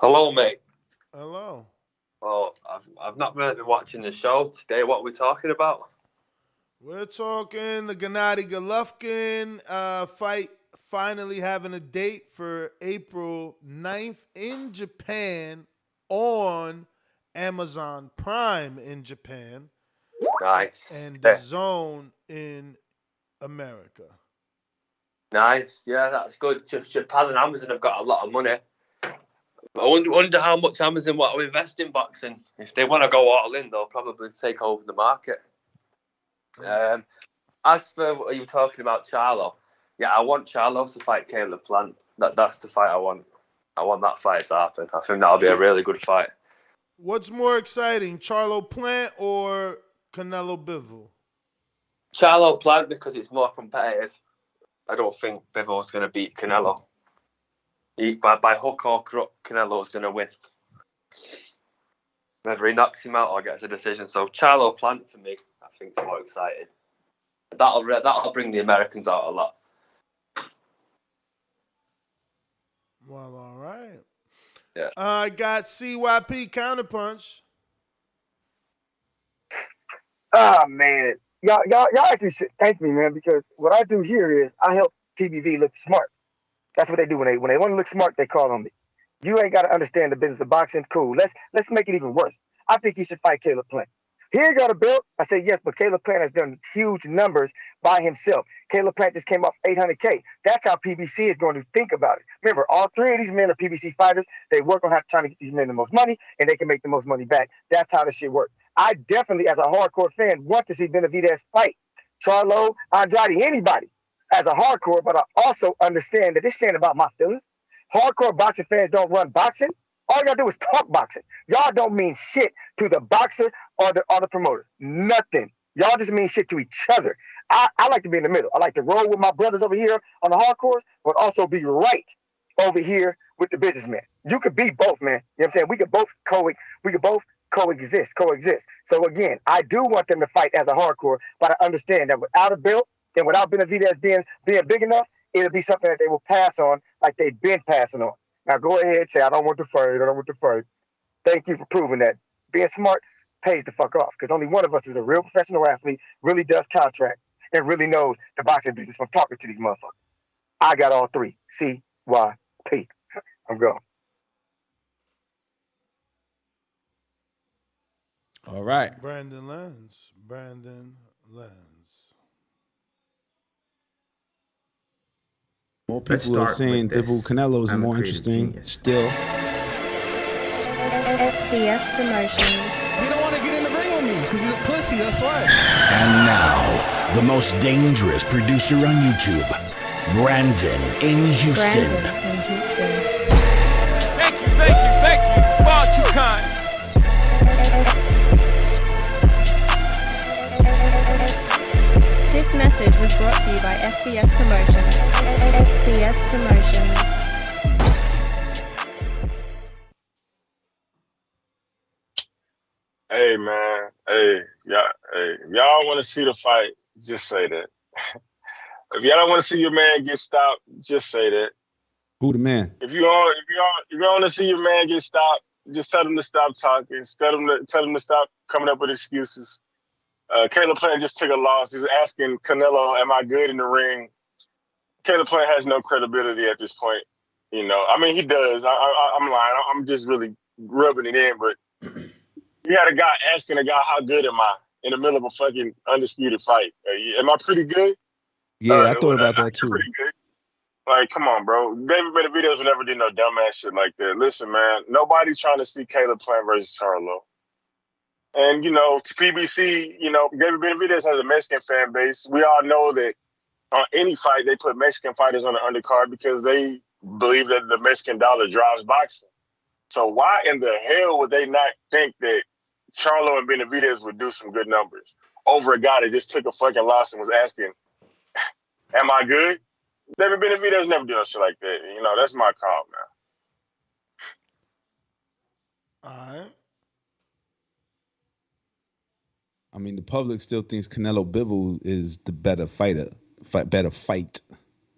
Hello, mate. Hello. Oh, I've not really been watching the show today. What are we talking about? We're talking the Gennadiy Golovkin fight finally having a date for April 9th in Japan on Amazon Prime in Japan. Nice. And Dazn in America. Nice. Yeah, that's good. Japan and Amazon have got a lot of money. I wonder how much Amazon want to invest in boxing. If they want to go all in, they'll probably take over the market. As for what you were talking about, Charlo, yeah, I want Charlo to fight Caleb Plant. That's the fight I want. I want that fight to happen. I think that'll be a really good fight. What's more exciting, Charlo Plant or Canelo Bivol? Charlo Plant, because it's more competitive. I don't think Bivol's going to beat Canelo. By hook or crook, Canelo's going to win. Whether he knocks him out or gets a decision. So Charlo Plant, for me, I think is more exciting. That'll bring the Americans out a lot. Well, all right. Yeah. I got CYP Counterpunch. Ah, man. Y'all actually should thank me, man, because what I do here is I help TBV look smart. That's what they do when they want to look smart. They call on me. You ain't got to understand the business of boxing. Cool. Let's make it even worse. I think he should fight Caleb Plant. He ain't got a belt. I say yes, but Caleb Plant has done huge numbers by himself. Caleb Plant just came off $800K. That's how PBC is going to think about it. Remember, all three of these men are PBC fighters. They work on trying to get these men the most money, and they can make the most money back. That's how this shit works. I definitely, as a hardcore fan, want to see Benavidez fight Charlo, Andrade, anybody. As a hardcore, but I also understand that this ain't about my feelings. Hardcore boxing fans don't run boxing. All y'all do is talk boxing. Y'all don't mean shit to the boxer or the promoter. Nothing. Y'all just mean shit to each other. I like to be in the middle. I like to roll with my brothers over here on the hardcores, but also be right over here with the businessmen. You could be both, man. You know what I'm saying? We could both coexist. So again, I do want them to fight as a hardcore, but I understand that without a belt and without Benavidez being big enough, it'll be something that they will pass on like they've been passing on. Now go ahead and say, I don't want to fight. Thank you for proving that. Being smart pays the fuck off because only one of us is a real professional athlete, really does contract, and really knows the boxing business from talking to these motherfuckers. I got all three. CYP. I'm going. All right. Brandon Lenz. More people are saying Bivol Canelo is more interesting still. SDS Promotions. You don't want to get in the ring with me because you're a pussy, that's why. And now, the most dangerous producer on YouTube, Brandon in Houston. Thank you. Far too kind. This message was brought to you by SDS Promotions. SDS Promotions. Hey man, if y'all want to see the fight, just say that. If y'all don't want to see your man get stopped, just say that. Who the man? If you don't want to see your man get stopped, just tell him to stop talking. Tell him to stop coming up with excuses. Caleb Plant just took a loss. He was asking Canelo, "Am I good in the ring?" Caleb Plant has no credibility at this point. You know, I mean, he does. I'm lying. I'm just really rubbing it in, but. You had a guy asking a guy, how good am I in the middle of a fucking undisputed fight? Am I pretty good? Yeah, I thought about that too. Pretty good. Like, come on, bro. David Benavidez never did no dumbass shit like that. Listen, man, nobody trying to see Caleb Plant versus Charlo. And, you know, PBC, you know, David Benavidez has a Mexican fan base. We all know that on any fight, they put Mexican fighters on the undercard because they believe that the Mexican dollar drives boxing. So why in the hell would they not think that Charlo and Benavidez would do some good numbers over a guy that just took a fucking loss and was asking, am I good? David Benavidez never do no shit like that. You know, that's my call, man. All right. I mean, the public still thinks Canelo Bivol is the better fighter, better fight.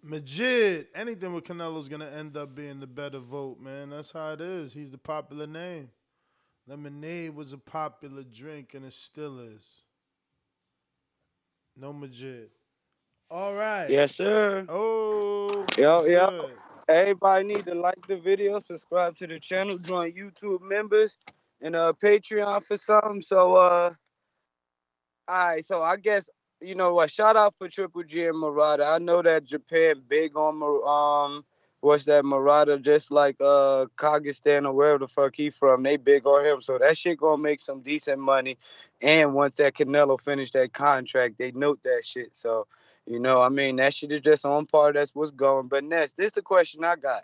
Majid, anything with Canelo's going to end up being the better vote, man. That's how it is. He's the popular name. Lemonade was a popular drink, and it still is. No Majid. All right. Yes, sir. Oh. Yo. Everybody need to like the video, subscribe to the channel, join YouTube members, and Patreon for something. So, all right. So I guess, you know what? Shout out for Triple G and Murata. I know that Japan big on Murata, just like Kazakhstan or wherever the fuck he from. They big on him. So that shit gonna make some decent money. And once that Canelo finish that contract, they note that shit. So, you know, I mean, that shit is just on par. That's what's going. But next, this is the question I got.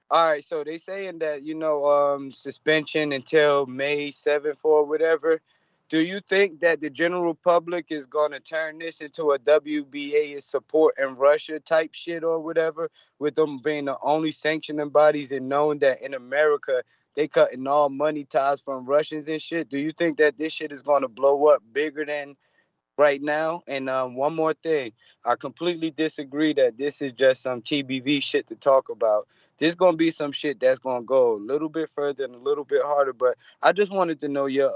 All right, so they saying that, you know, suspension until May 7th or whatever. Do you think that the general public is going to turn this into a WBA is supporting Russia type shit or whatever, with them being the only sanctioning bodies and knowing that in America they cutting all money ties from Russians and shit? Do you think that this shit is going to blow up bigger than right now? And one more thing, I completely disagree that this is just some TBV shit to talk about. There's going to be some shit that's going to go a little bit further and a little bit harder, but I just wanted to know your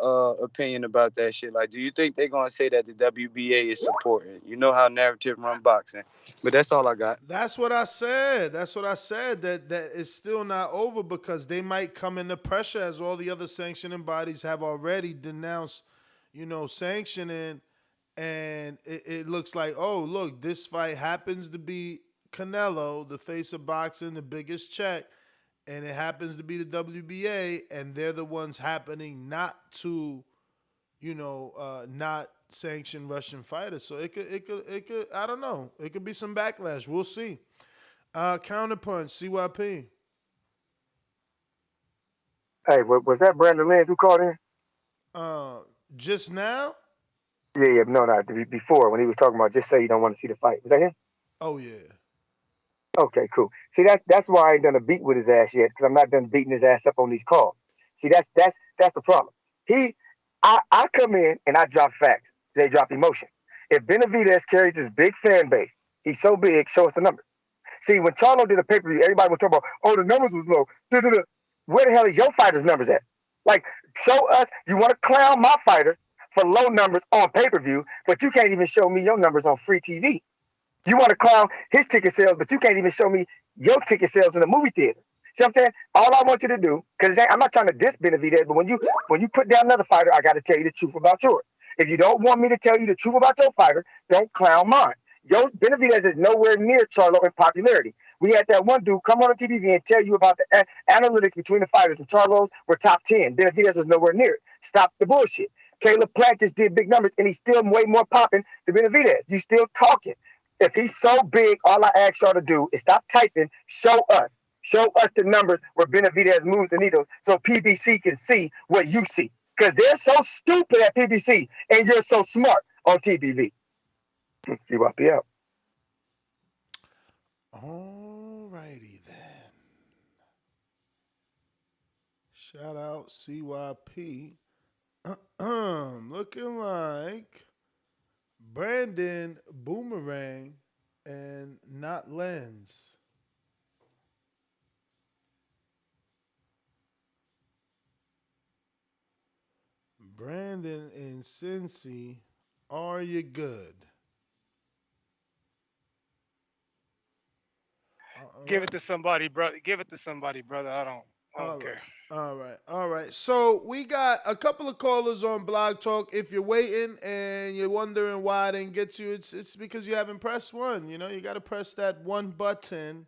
opinion about that shit. Like, do you think they're going to say that the WBA is supporting? You know how narrative run boxing. But that's all I got. That's what I said. That it's still not over because they might come into pressure as all the other sanctioning bodies have already denounced, you know, sanctioning. And it looks like, oh, look, this fight happens to be Canelo, the face of boxing, the biggest check, and it happens to be the WBA, and they're the ones happening not to, you know, not sanction Russian fighters. So it could, I don't know. It could be some backlash. We'll see. Counterpunch, CYP. Hey, was that Brandon Lynn who called in? Just now? Yeah, no, not before when he was talking about just say you don't want to see the fight. Was that him? Oh yeah. Okay, cool. See, that's why I ain't done a beat with his ass yet, because I'm not done beating his ass up on these calls. See, that's the problem. I come in and I drop facts. They drop emotion. If Benavidez carries this big fan base, he's so big. Show us the numbers. See, when Charlo did a pay-per-view, everybody was talking about, oh, the numbers was low. Da-da-da. Where the hell is your fighters' numbers at? Like, show us. You want to clown my fighters for low numbers on pay-per-view, but you can't even show me your numbers on free TV. You want to clown his ticket sales, but you can't even show me your ticket sales in the movie theater. See what I'm saying? All I want you to do, because I'm not trying to diss Benavidez, but when you put down another fighter, I got to tell you the truth about yours. If you don't want me to tell you the truth about your fighter, don't clown mine. Benavidez is nowhere near Charlo in popularity. We had that one dude come on the TV and tell you about the analytics between the fighters, and Charlo's were top 10. Benavidez was nowhere near it. Stop the bullshit. Caleb Plant just did big numbers, and he's still way more popping than Benavidez. You still talking. If he's so big, all I ask y'all to do is stop typing, show us. Show us the numbers where Benavidez moves the needles so PBC can see what you see. Because they're so stupid at PBC, and you're so smart on TBV. CYP out. All righty then. Shout out CYP. Looking like Brandon Boomerang and Not Lens. Brandon and Cincy, are you good? Give it to somebody, brother. Give it to somebody, brother. I don't care. All right. So we got a couple of callers on Blog Talk. If you're waiting and you're wondering why I didn't get you, it's because you haven't pressed one. You know, you got to press that one button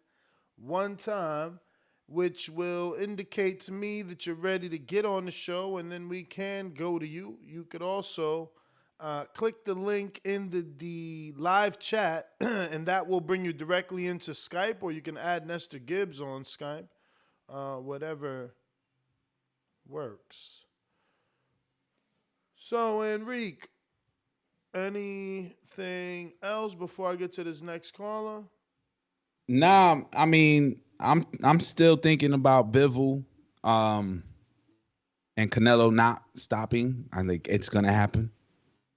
one time, which will indicate to me that you're ready to get on the show, and then we can go to you. You could also click the link in the live chat, and that will bring you directly into Skype, or you can add Nestor Gibbs on Skype, whatever works. So, Enrique, anything else before I get to this next caller? Nah, I mean, I'm still thinking about Bivol and Canelo not stopping. I think it's gonna happen.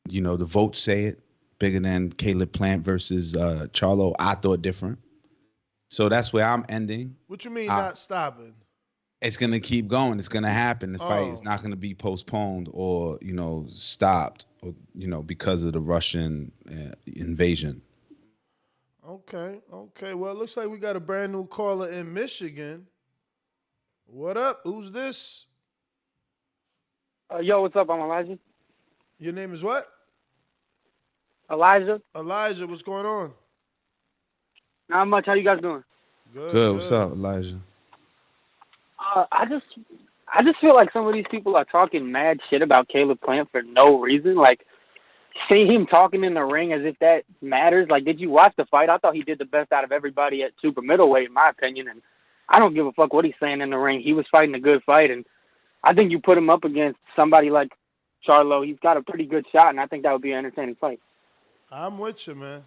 You know, the votes say it. Bigger than Caleb Plant versus Charlo. I thought different. So that's where I'm ending. What you mean not stopping? It's gonna keep going. It's gonna happen. The fight is not gonna be postponed or stopped or because of the Russian invasion. Okay. Well, it looks like we got a brand new caller in Michigan. What up? Who's this? Yo, what's up? I'm Elijah. Your name is what? Elijah. Elijah, what's going on? Not much. How you guys doing? Good. What's up, Elijah? I just feel like some of these people are talking mad shit about Caleb Plant for no reason. Like, see him talking in the ring as if that matters. Like, did you watch the fight? I thought he did the best out of everybody at super middleweight, in my opinion. And I don't give a fuck what he's saying in the ring. He was fighting a good fight, and I think you put him up against somebody like Charlo, he's got a pretty good shot, and I think that would be an entertaining fight. I'm with you, man.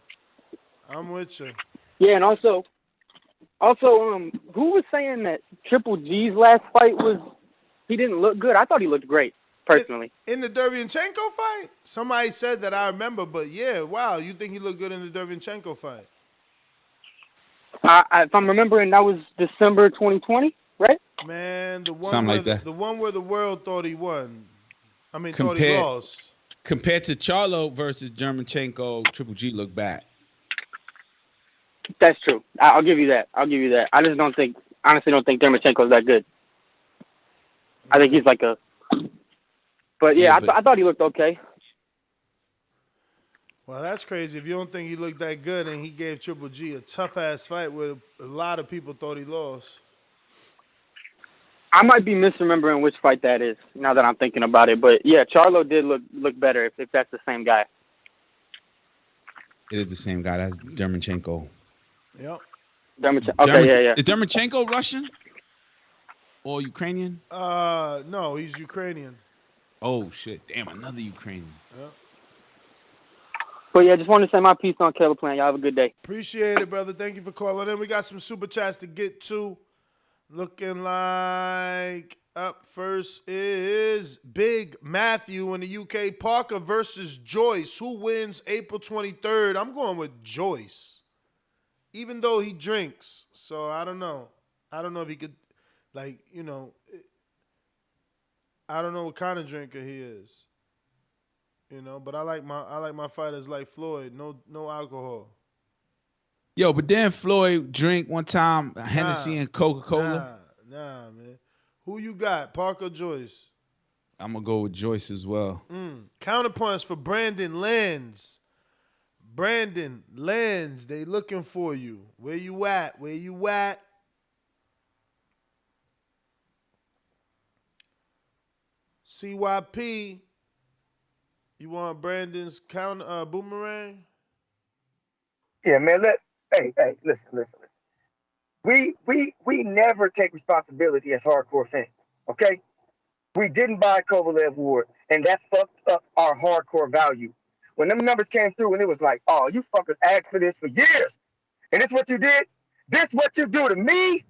I'm with you. Yeah, and also, who was saying that Triple G's last fight he didn't look good? I thought he looked great, personally. In the Derevyanchenko fight? Somebody said that, I remember, but yeah, wow, you think he looked good in the Derevyanchenko fight? If I'm remembering, that was December 2020, right? Man, the one where the world thought he won. Thought he lost. Compared to Charlo versus Derevyanchenko, Triple G looked bad. That's true. I'll give you that. I just honestly don't think Derevyanchenko's that good. I think he's like but yeah, I thought he looked okay. Well, that's crazy. If you don't think he looked that good and he gave Triple G a tough-ass fight where a lot of people thought he lost. I might be misremembering which fight that is now that I'm thinking about it. But, yeah, Charlo did look better if that's the same guy. It is the same guy. That's Derevyanchenko. Yep. Okay, yeah. Is Derevyanchenko Russian or Ukrainian? No, he's Ukrainian. Oh, shit. Damn, another Ukrainian. Yep. But yeah, just wanted to say my piece on Caleb Plant. Y'all have a good day. Appreciate it, brother. Thank you for calling in. We got some super chats to get to. Looking like up first is Big Matthew in the UK. Parker versus Joyce. Who wins April 23rd? I'm going with Joyce. Even though he drinks. So I don't know. I don't know if he could, like, you know, I don't know what kind of drinker he is. You know, but I like my fighters like Floyd. No alcohol. Yo, but then Floyd drink one time Hennessy and Coca-Cola. Nah, man. Who you got, Parker Joyce? I'm going to go with Joyce as well. Counterpunch for Brandon Lenz. Brandon Lenz, they looking for you. Where you at? Where you at? CYP, you want Brandon's counter boomerang? Yeah, man. Hey, listen. We never take responsibility as hardcore fans, okay? We didn't buy Kovalev Ward, and that fucked up our hardcore value. When them numbers came through and it was like, oh, you fuckers asked for this for years, and this what you did? This what you do to me?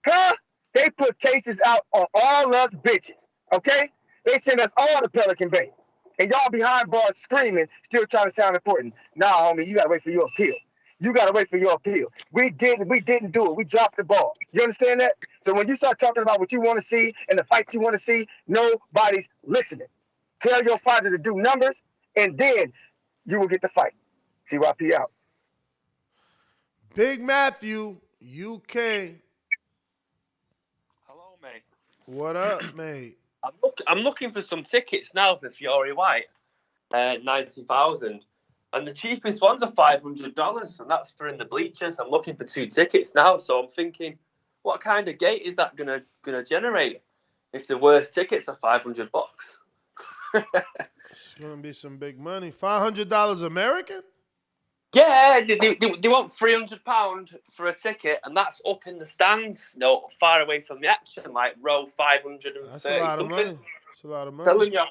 Huh? They put cases out on all us bitches, okay? They sent us all to Pelican Bay. And y'all behind bars screaming, still trying to sound important. Nah, homie, you gotta wait for your appeal. You gotta wait for your appeal. We didn't do it. We dropped the ball. You understand that? So when you start talking about what you want to see and the fights you want to see, nobody's listening. Tell your fighter to do numbers, and then you will get the fight. CYP out. Big Matthew, UK. Hello, mate. What up, mate? I'm looking for some tickets now for Fury White, 90,000. And the cheapest ones are $500, and that's for in the bleachers. I'm looking for 2 tickets now, so I'm thinking, what kind of gate is that gonna generate? If the worst tickets are $500. It's gonna be some big money. $500 American? Yeah, they want £300 for a ticket, and that's up in the stands, far away from the action, like row 530. That's a lot of money. That's a lot of money. Telling you.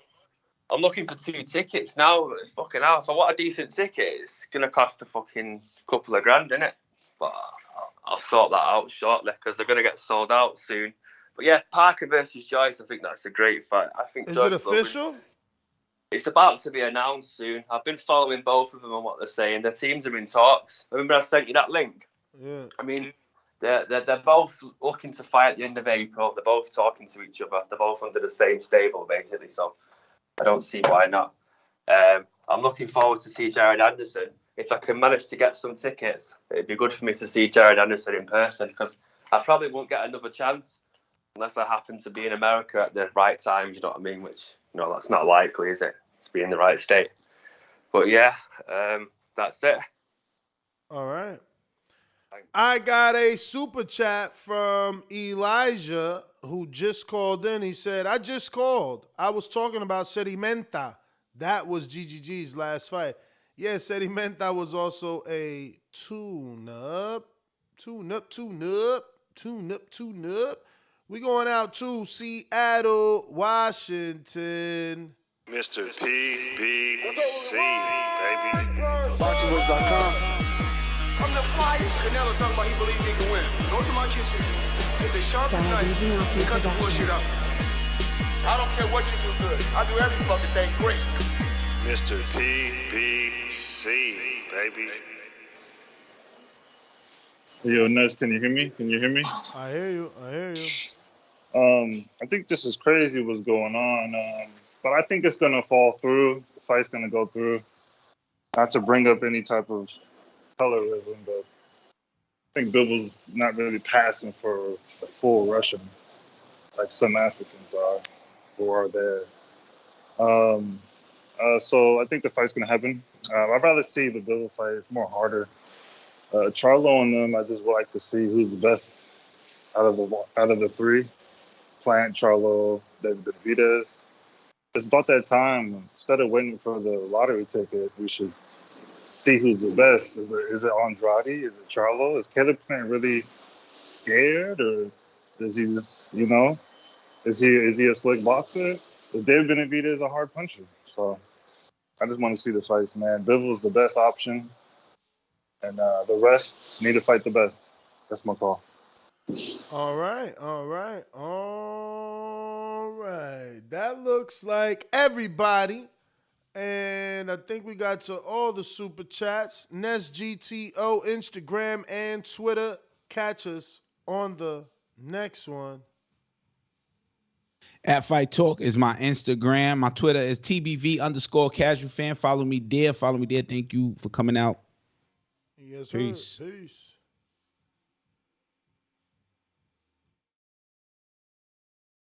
I'm looking for 2 tickets now. Fucking hell, if I want a decent ticket, it's going to cost a fucking couple of grand, innit? But I'll sort that out shortly because they're going to get sold out soon. But yeah, Parker versus Joyce, I think that's a great fight. I think. Is it official? It's about to be announced soon. I've been following both of them on what they're saying. Their teams are in talks. Remember I sent you that link? Yeah. I mean, they're both looking to fight at the end of April. They're both talking to each other. They're both under the same stable, basically, so I don't see why not. I'm looking forward to see Jared Anderson. If I can manage to get some tickets, it'd be good for me to see Jared Anderson in person because I probably won't get another chance unless I happen to be in America at the right time, you know what I mean? Which, that's not likely, is it? To be in the right state. But yeah, that's it. All right. I got a super chat from Elijah who just called in. He said, I just called. I was talking about Sedimenta. That was GGG's last fight. Yeah, Sedimenta was also a tune-up. We going out to Seattle, Washington. Mr. PBC, baby. BoxingWords.com. I'm the flyest. Canelo talking about he believe he can win. Go to my kitchen. Get the sharpest knife and cut the bullshit out. I don't care what you do good. I do every fucking thing great. Mr. PBC, baby. Yo, Nez, can you hear me? I hear you. I think this is crazy what's going on. But I think it's going to fall through. The fight's going to go through. Not to bring up any type of colorism, but I think Bivol's not really passing for a full Russian like some Africans are who are there. So I think the fight's going to happen. I'd rather see the Bivol fight. It's more harder. Charlo and them, I just would like to see who's the best out of the 3. Plant, Charlo, David Benavidez. It's about that time. Instead of waiting for the lottery ticket, we should see who's the best. Is it Andrade? Is it Charlo? Is Caleb Plant really scared, or is he just, is he a slick boxer? David Benavidez is a hard puncher. So I just want to see the fights, man. Bivol's the best option, and the rest need to fight the best. That's my call. All right. That looks like everybody. And I think we got to all the super chats. Nest GTO, Instagram, and Twitter. Catch us on the next one. At Fight Talk is my Instagram. My Twitter is TBV_casual fan. Follow me there. Thank you for coming out. Yes, Peace. Peace.